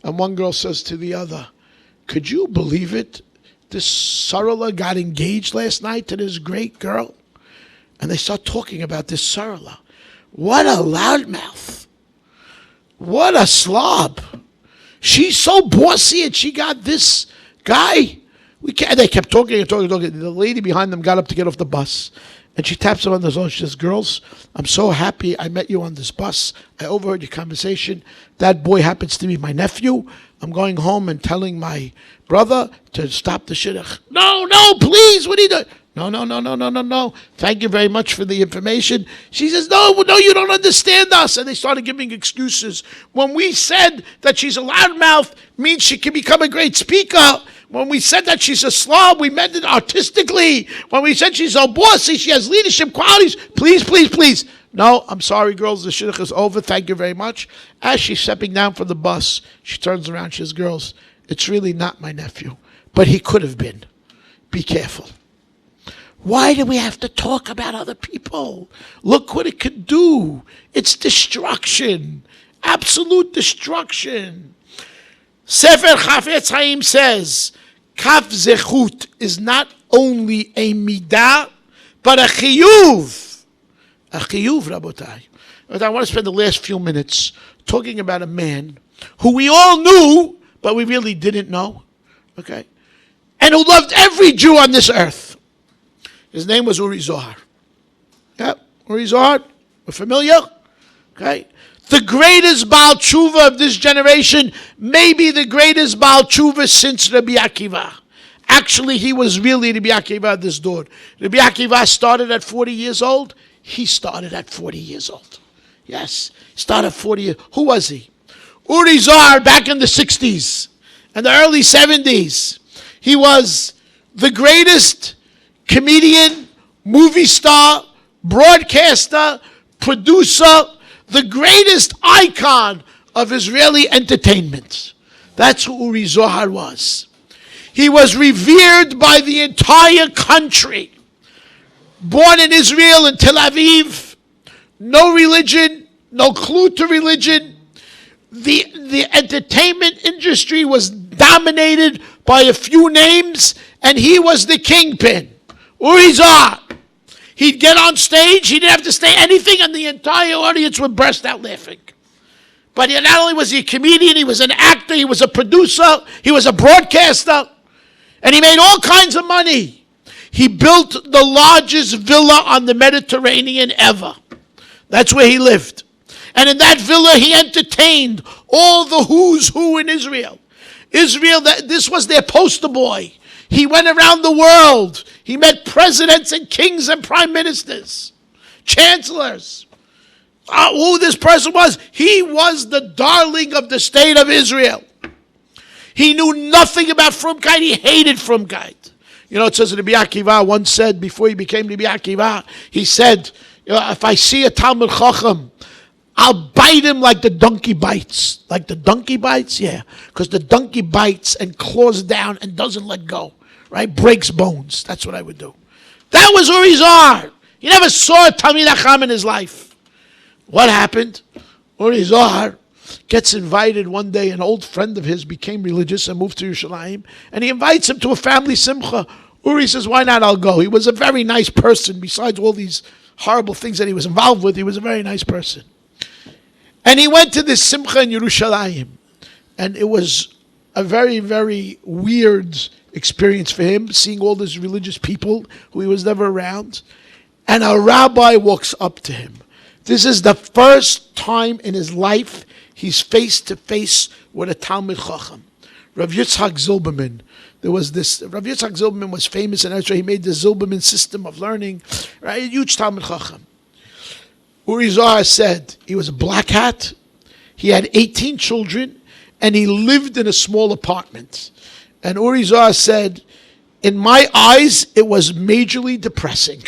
And one girl says to the other, could you believe it? This Sarala got engaged last night to this great girl. And they start talking about this Sarala. What a loudmouth. What a slob. She's so bossy and she got this guy. They kept talking and talking. The lady behind them got up to get off the bus. And she taps them on the shoulder. She says, girls, I'm so happy I met you on this bus. I overheard your conversation. That boy happens to be my nephew. I'm going home and telling my brother to stop the shidduch. No, please, what are you doing? No. Thank you very much for the information. She says, no, you don't understand us. And they started giving excuses. When we said that she's a loudmouth, means she can become a great speaker. When we said that she's a slob, we meant it artistically. When we said she's so bossy, she has leadership qualities. Please. No, I'm sorry, girls, the shidduch is over. Thank you very much. As she's stepping down from the bus, she turns around. She says, girls, it's really not my nephew, but he could have been. Be careful. Why do we have to talk about other people? Look what it could do. It's destruction. Absolute destruction. Sefer Chafetz Chaim says, Kaf Zechut is not only a midah, but a chiyuv. A chiyuv, Rabotai. I want to spend the last few minutes talking about a man who we all knew, but we really didn't know. Okay? And who loved every Jew on this earth. His name was Uri Zohar. Yeah, Uri Zohar. We're familiar? Okay? The greatest Baal Tshuva of this generation, maybe the greatest Baal Tshuva since Rabbi Akiva. Actually, he was really Rabbi Akiva at this door. Rabbi Akiva started at 40 years old. He started at 40 years old. Yes, started at 40 years. Who was he? Uri Zohar back in the 60s and the early 70s. He was the greatest comedian, movie star, broadcaster, producer, the greatest icon of Israeli entertainment. That's who Uri Zohar was. He was revered by the entire country. Born in Israel, in Tel Aviv, no religion, no clue to religion. The entertainment industry was dominated by a few names, and he was the kingpin. Uri Zohar. He'd get on stage, he didn't have to say anything, and the entire audience would burst out laughing. But not only was he a comedian, he was an actor, he was a producer, he was a broadcaster, and he made all kinds of money. He built the largest villa on the Mediterranean ever. That's where he lived. And in that villa, he entertained all the who's who in Israel. This was their poster boy. He went around the world. He met presidents and kings and prime ministers, chancellors. Who this person was? He was the darling of the state of Israel. He knew nothing about Frumkeit. He hated Frumkeit. It says that Rabbi Akiva once said, before he became Rabbi Akiva, he said, if I see a Talmud Chacham, I'll bite him like the donkey bites. Like the donkey bites? Yeah. Because the donkey bites and claws down and doesn't let go. Right? Breaks bones. That's what I would do. That was Uri Zohar. He never saw a Talmid Chacham in his life. What happened? Uri Zohar gets invited one day. An old friend of his became religious and moved to Yerushalayim. And he invites him to a family simcha. Uri says, why not? I'll go. He was a very nice person. Besides all these horrible things that he was involved with, he was a very nice person. And he went to this simcha in Yerushalayim. And it was a very, very weird experience for him, seeing all these religious people who he was never around. And a rabbi walks up to him. This is the first time in his life he's face to face with a Talmid Chacham. Rav Yitzhak Zilberman. There was this, Rav Yitzhak Zilberman was famous in Israel. He made the Zilberman system of learning, right? A huge Talmid Chacham. Uri Zohar said he was a black hat, he had 18 children, and he lived in a small apartment. And Uri Zohar said, in my eyes, it was majorly depressing.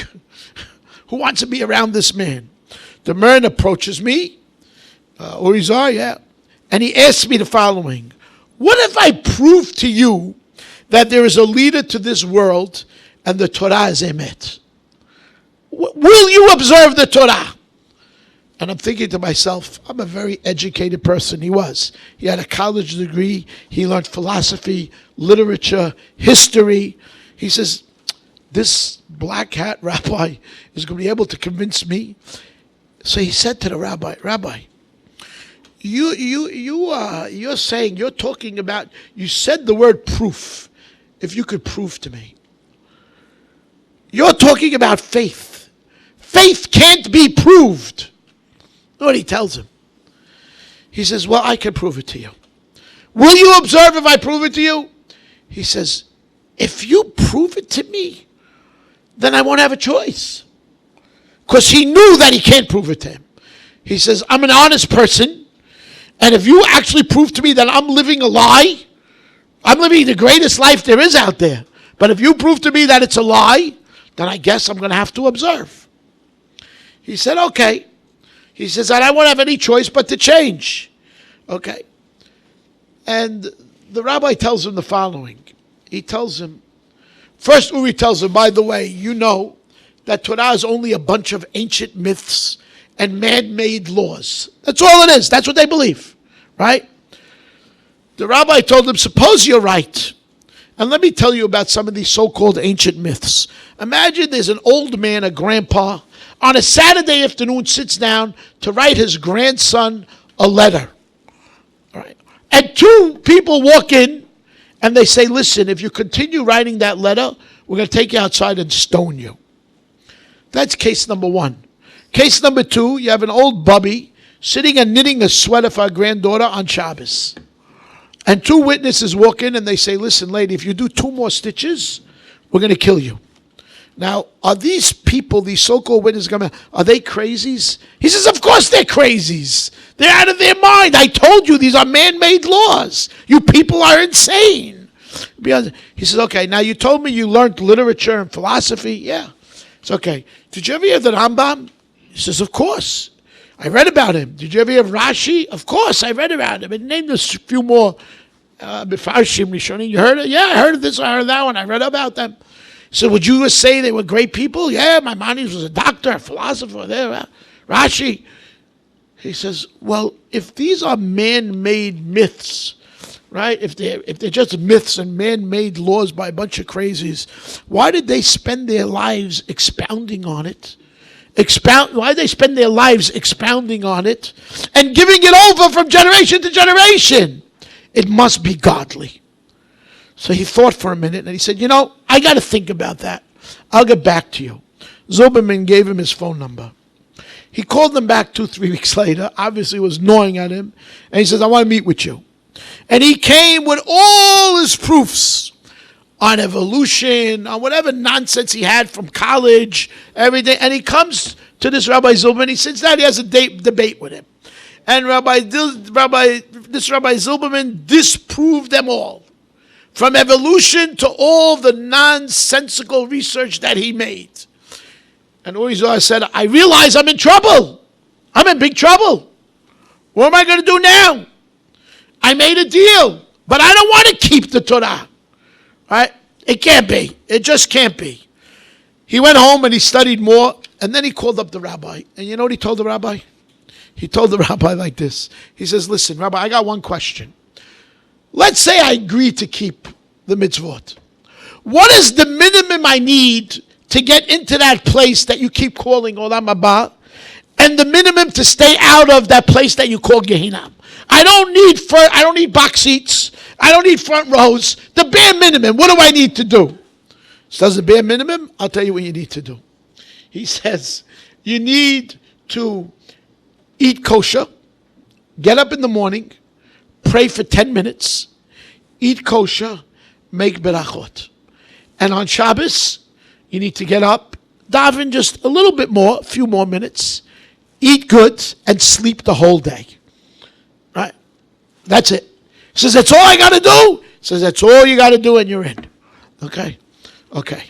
Who wants to be around this man? The man approaches me, Uri Zohar, yeah, and he asked me the following: what if I prove to you that there is a leader to this world and the Torah is emet? Will you observe the Torah? And I'm thinking to myself, I'm a very educated person. He was. He had a college degree. He learned philosophy, literature, history. He says, this black hat rabbi is going to be able to convince me. So he said to the Rabbi, you're saying, you're talking about, you said the word proof. If you could prove to me. You're talking about faith. Faith can't be proved. What he tells him. He says, well, I can prove it to you. Will you observe if I prove it to you? He says, if you prove it to me, then I won't have a choice. Because he knew that he can't prove it to him. He says, I'm an honest person, and if you actually prove to me that I'm living a lie, I'm living the greatest life there is out there. But if you prove to me that it's a lie, then I guess I'm going to have to observe. He said, okay. He says, and I won't have any choice but to change. Okay. And the rabbi tells him the following. He tells him, first Uri tells him, by the way, you know that Torah is only a bunch of ancient myths and man-made laws. That's all it is. That's what they believe. Right? The rabbi told him, suppose you're right. And let me tell you about some of these so-called ancient myths. Imagine there's an old man, a grandpa, on a Saturday afternoon sits down to write his grandson a letter. All right. And two people walk in and they say, listen, if you continue writing that letter, we're going to take you outside and stone you. That's case number one. Case number two, you have an old bubby sitting and knitting a sweater for our granddaughter on Shabbos. And two witnesses walk in and they say, listen, lady, if you do 2 more stitches, we're going to kill you. Now, are these people, these so-called witnesses, are they crazies? He says, of course they're crazies. They're out of their mind. I told you these are man-made laws. You people are insane. He says, okay, now you told me you learned literature and philosophy. Yeah. It's okay. Did you ever hear the Rambam? He says, of course. I read about him. Did you ever hear of Rashi? Of course, I read about him. And named a few more Mefarshim Rishonim. You heard it? Yeah, I heard of this, I heard of that one. I read about them. So would you say they were great people? Yeah, Maimonides was a doctor, a philosopher. There, Rashi. He says, well, if these are man-made myths, right? If they're just myths and man-made laws by a bunch of crazies, why did they spend their lives expounding on it? Why did they spend their lives expounding on it and giving it over from generation to generation? It must be godly. So he thought for a minute and he said, I got to think about that. I'll get back to you. Zilberman gave him his phone number. He called them back 2-3 weeks later, obviously was gnawing at him, and he says, I want to meet with you. And he came with all his proofs on evolution, on whatever nonsense he had from college, everything. And he comes to this Rabbi Zilberman, he sits down, he has a debate with him. And this Rabbi Zilberman disproved them all. From evolution to all the nonsensical research that he made. And Uri Zohar said, I realize I'm in trouble. I'm in big trouble. What am I going to do now? I made a deal, but I don't want to keep the Torah. Right? It can't be. It just can't be. He went home and he studied more, and then he called up the rabbi. And you know what he told the rabbi? He told the rabbi like this. He says, listen, Rabbi, I got one question. Let's say I agree to keep the mitzvot. What is the minimum I need to get into that place that you keep calling Olam Haba, and the minimum to stay out of that place that you call Gehinnom? I don't need box seats. I don't need front rows. The bare minimum. What do I need to do? Says the bare minimum. I'll tell you what you need to do. He says you need to eat kosher, get up in the morning, pray for 10 minutes, eat kosher, make berachot. And on Shabbos, you need to get up, daven just a little bit more, a few more minutes, eat good, and sleep the whole day. Right? That's it. He says, that's all I got to do? He says, that's all you got to do and you're in. Okay? Okay.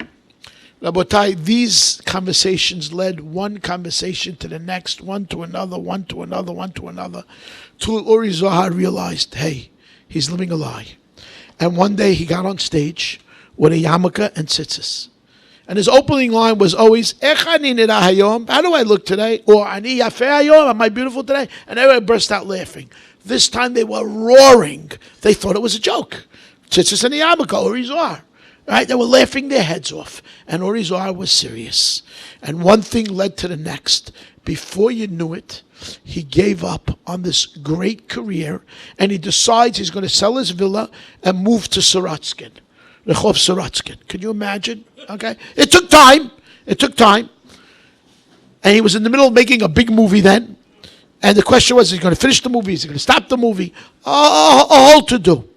Rabotai, these conversations led one conversation to the next, one to another, one to another, one to another, till Uri Zohar realized, hey, he's living a lie. And one day he got on stage with a yarmulke and tzitzis. And his opening line was always, Ech ani nirah hayom? How do I look today? Or ani yafeh hayom? Am I beautiful today? And everybody burst out laughing. This time they were roaring. They thought it was a joke. Tzitzis and the yarmulke, Uri Zohar. Right? They were laughing their heads off. And Uri Zohar was serious. And one thing led to the next. Before you knew it, he gave up on this great career, and he decides he's going to sell his villa and move to Sorotskin. Rehov Sorotskin. Can you imagine? Okay. It took time. And he was in the middle of making a big movie then. And the question was, is he going to finish the movie? Is he going to stop the movie? A whole to do.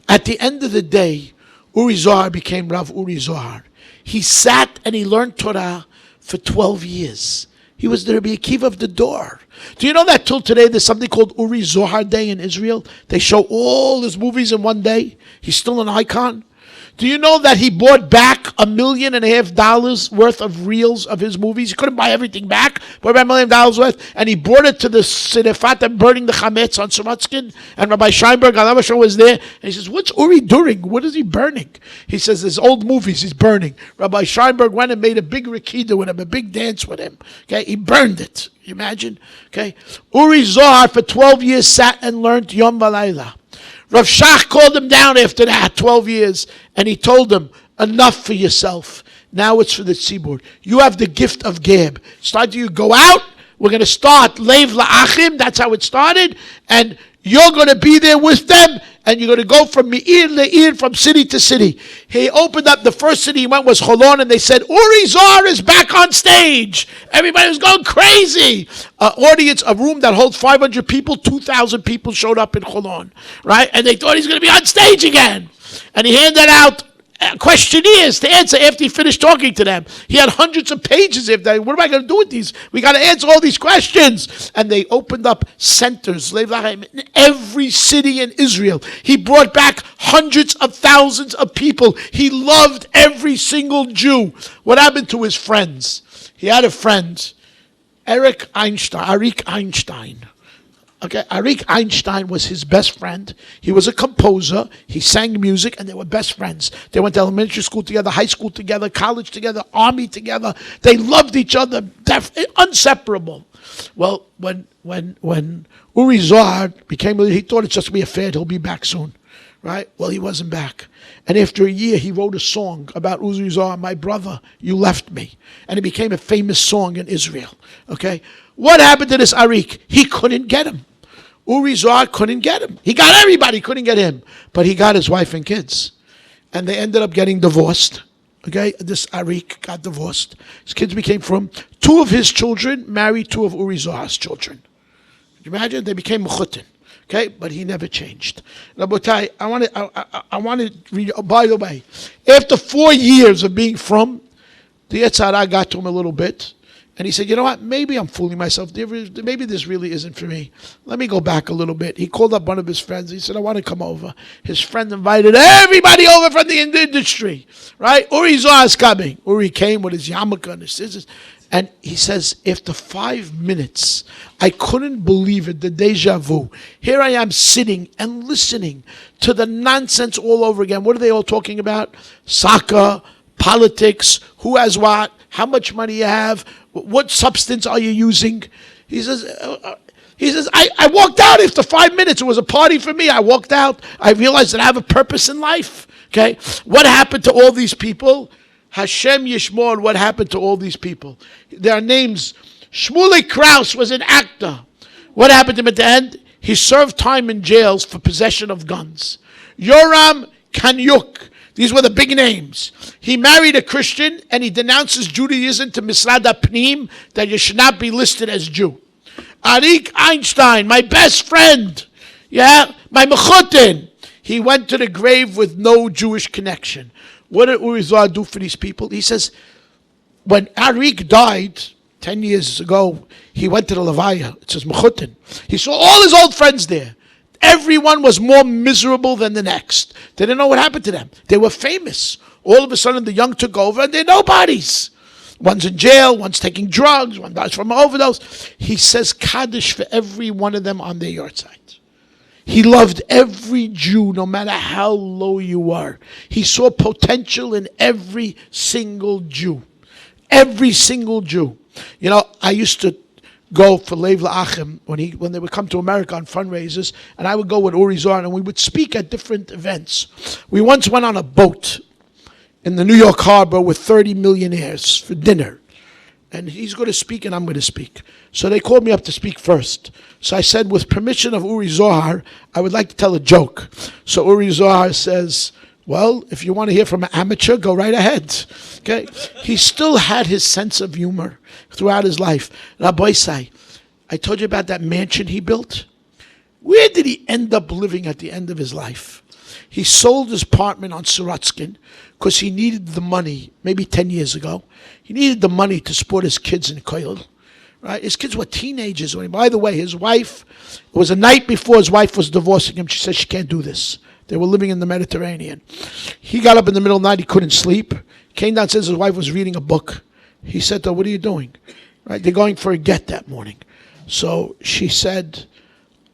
At the end of the day, Uri Zohar became Rav Uri Zohar. He sat and he learned Torah for 12 years. He was the Rabbi Akiva of the door. Do you know that till today there's something called Uri Zohar Day in Israel? They show all his movies in one day. He's still an icon. Do you know that he bought back $1.5 million worth of reels of his movies? He couldn't buy everything back, bought back $1 million worth, and he brought it to the Sidefat burning the chametz on Sorotskin, and Rabbi Scheinberg, Alav was there, and he says, what's Uri doing? What is he burning? He says, his old movies he's burning. Rabbi Scheinberg went and made a big Rikida with him, a big dance with him. Okay, he burned it. You imagine? Okay, Uri Zohar for 12 years sat and learned Yom V'Layla. Rav Shach called him down after that, 12 years, and he told him, enough for yourself. Now it's for the tzibur. You have the gift of Geb. Start you go out. We're going to start Leiv La'achim. That's how it started. And you're going to be there with them, and you're going to go from Me'ir Le'ir, from city to city. He opened up, the first city he went was Cholon, and they said, Uri Zohar is back on stage. Everybody was going crazy. Audience, a room that holds 500 people, 2,000 people showed up in Cholon, right? And they thought he's going to be on stage again. And he handed out questionnaires to answer after he finished talking to them. He had hundreds of pages of that. What am I going to do with these? We got to answer all these questions. And they opened up centers in every city in Israel. He brought back hundreds of thousands of people. He loved every single Jew. What happened to his friends? He had a friend, Arik Einstein. Okay, Arik Einstein was his best friend. He was a composer. He sang music, and they were best friends. They went to elementary school together, high school together, college together, army together. They loved each other, inseparable. Well, when Uri Zohar became, he thought it's just going to be a fad. He'll be back soon, right? Well, he wasn't back. And after a year, he wrote a song about Uri Zohar, my brother, you left me. And it became a famous song in Israel, okay? What happened to this Arik? He couldn't get him. Uri Zohar couldn't get him. He got everybody, couldn't get him. But he got his wife and kids. And they ended up getting divorced. Okay, this Arik got divorced. His kids became from two of his children married two of Uri Zohar's children. Can you imagine? They became mechutin. Okay, but he never changed. Rabotai, I want to read. Oh, by the way, after 4 years of being from, the Yetzer Hara got to him a little bit. And he said, you know what, maybe I'm fooling myself. Maybe this really isn't for me. Let me go back a little bit. He called up one of his friends. He said, I want to come over. His friend invited everybody over from the industry, right? Uri Zohar's coming. Uri came with his yarmulke and his scissors. And he says, after 5 minutes, I couldn't believe it, the deja vu. Here I am sitting and listening to the nonsense all over again. What are they all talking about? Soccer, politics, who has what, how much money you have, what substance are you using? He says, I walked out after 5 minutes. It was a party for me. I walked out. I realized that I have a purpose in life. Okay, what happened to all these people? Hashem Yishmor, what happened to all these people? Their names. Shmuley Kraus was an actor. What happened to him at the end? He served time in jails for possession of guns. Yoram Kanyuk. These were the big names. He married a Christian and he denounces Judaism to Misrad HaPnim that you should not be listed as Jew. Arik Einstein, my best friend, my mechutin. He went to the grave with no Jewish connection. What did Uri Zohar do for these people? He says, when Arik died 10 years ago, he went to the Levaya. It says mechutin. He saw all his old friends there. Everyone was more miserable than the next. They didn't know what happened to them. They were famous. All of a sudden, the young took over, and they're nobodies. One's in jail, one's taking drugs, one dies from an overdose. He says Kaddish for every one of them on their yahrzeit. He loved every Jew, no matter how low you are. He saw potential in every single Jew. Every single Jew. You know, I used to go for Lev La'achim when they would come to America on fundraisers, and I would go with Uri Zohar, and we would speak at different events. We once went on a boat in the New York harbor with 30 millionaires for dinner. And he's going to speak and I'm going to speak. So they called me up to speak first. So I said, with permission of Uri Zohar, I would like to tell a joke. So Uri Zohar says, well, if you want to hear from an amateur, go right ahead. Okay? He still had his sense of humor throughout his life. Rabbi Say, I told you about that mansion he built. Where did he end up living at the end of his life? He sold his apartment on Suratskin because he needed the money, maybe 10 years ago. He needed the money to support his kids in Koil. Right? His kids were teenagers. By the way, his wife, it was a night before his wife was divorcing him. She said she can't do this. They were living in the Mediterranean. He got up in the middle of the night. He couldn't sleep. Came downstairs. His wife was reading a book. He said to her, what are you doing? Right? They're going for a get that morning. So she said,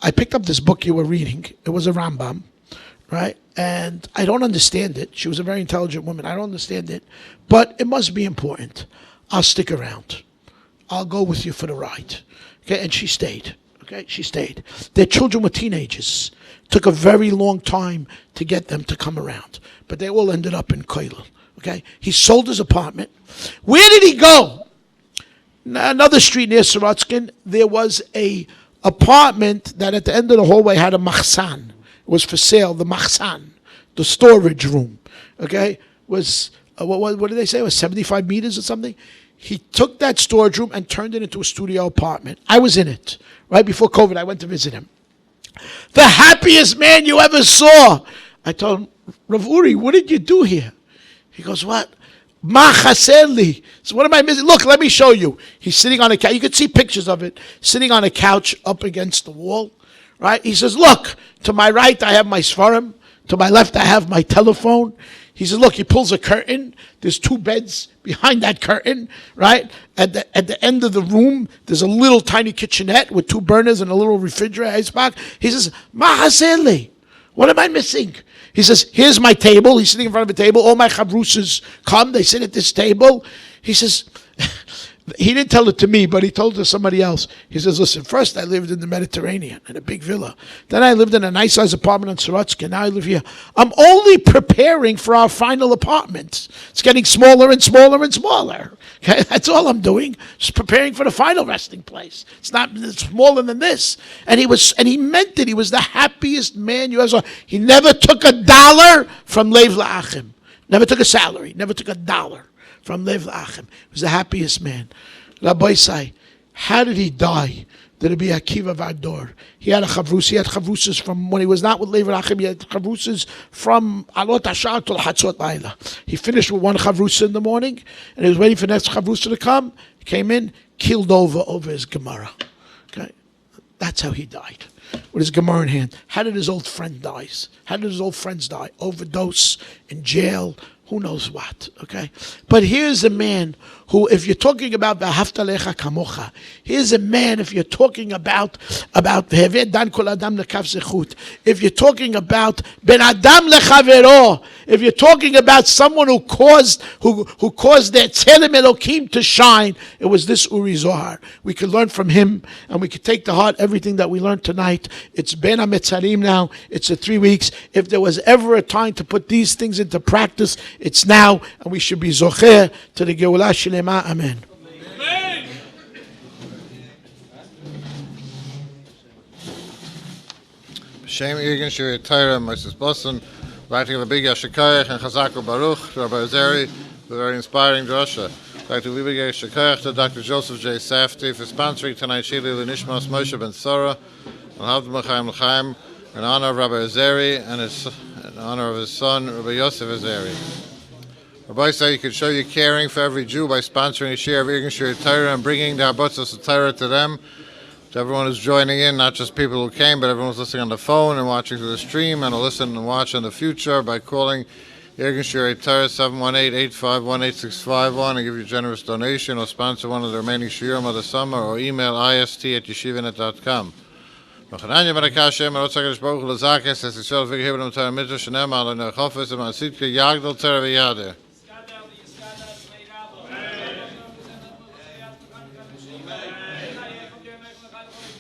I picked up this book you were reading. It was a Rambam. Right? And I don't understand it. She was a very intelligent woman. I don't understand it. But it must be important. I'll stick around. I'll go with you for the ride. Okay? And she stayed. Okay? She stayed. Their children were teenagers. Took a very long time to get them to come around. But they all ended up in Koilel. Okay? He sold his apartment. Where did he go? Another street near Sorotskin, there was a apartment that at the end of the hallway had a machsan. Was for sale, the machsan, the storage room, okay, was, what did they say, it was 75 meters or something? He took that storage room and turned it into a studio apartment. I was in it. Right before COVID, I went to visit him. The happiest man you ever saw. I told him, Rav Uri, what did you do here? He goes, what? Ma chaserli. So what am I missing? Look, let me show you. He's sitting on a couch. You can see pictures of it. Sitting on a couch up against the wall. Right? He says, look, to my right I have my Sfarim. To my left I have my telephone. He says, look, he pulls a curtain. There's 2 beds behind that curtain, right? At the end of the room, there's a little tiny kitchenette with 2 burners and a little refrigerator. He says, Ma haseli. What am I missing? He says, here's my table. He's sitting in front of a table. All my chavrusas come. They sit at this table. He says, he didn't tell it to me, but he told it to somebody else. He says, listen, first I lived in the Mediterranean in a big villa. Then I lived in a nice size apartment on Sorotsky. Now I live here. I'm only preparing for our final apartment. It's getting smaller and smaller and smaller. Okay? That's all I'm doing. Just preparing for the final resting place. It's smaller than this. And he meant it. He was the happiest man you ever saw. He never took $1 from Lev La'achim. Never took a salary. Never took $1 from Lev La'achim. He was the happiest man. Rabbi Say, how did he die? Did it be Akiva Vardor? He had a chavrus. He had chavrusas from when he was not with Lev La'achim. He had chavrusas from Alot Ashar to Hatzot Laila. He finished with 1 chavrusa in the morning, and he was waiting for the next chavrusa to come. He came in, killed over his Gemara. Okay, that's how he died. With his Gemara in hand. How did his old friend die? How did his old friends die? Overdose, in jail, who knows what, okay? But here's a man who, if you're talking about V'ahavta lecha kamocha, here's a man, if you're talking about Heved dan kol adam lekaf zechut, if you're talking about Ben Adam lechavero, if you're talking about someone who caused their Tzelem Elokim to shine, it was this Uri Zohar. We could learn from him, and we could take to heart everything that we learned tonight. It's Ben HaMetzarim now. It's 3 weeks. If there was ever a time to put these things into practice, it's now, and we should be zocher to the Geulah Shlema. Amen. Amen. Shem Irgen Shir Torah, Moses Boston, writing of a big Yashikayach and Chazako Baruch, Rabbi Ozeri, the very inspiring drasha. Dr. Libig Yashikayach to Dr. Joseph J. Safdie for sponsoring tonight's Shili Nishmas Moshe Ben Sora, and Havdom L'chaim L'chaim, in honor of Rabbi Ozeri and in honor of his son, Rabbi Yosef Ozeri. Rabbi said you could show your caring for every Jew by sponsoring a share of Irgen Shir Torah and bringing the Habotzos of Torah to them. To everyone who's joining in, not just people who came, but everyone who's listening on the phone and watching through the stream, and will listen and watch in the future by calling Irgen Shir Torah 718-851-8651 and give your generous donation or sponsor one of the remaining shiurim of the summer, or email ist@yeshivanet.com. Machananya Barakashem, and Otzakadosh Baruch Hu Lazakes, as Yisrael Vigehibram Torah Mitzvah Shenem Al Nechofes, and Masitka Yagdal Torah V'Yadeh.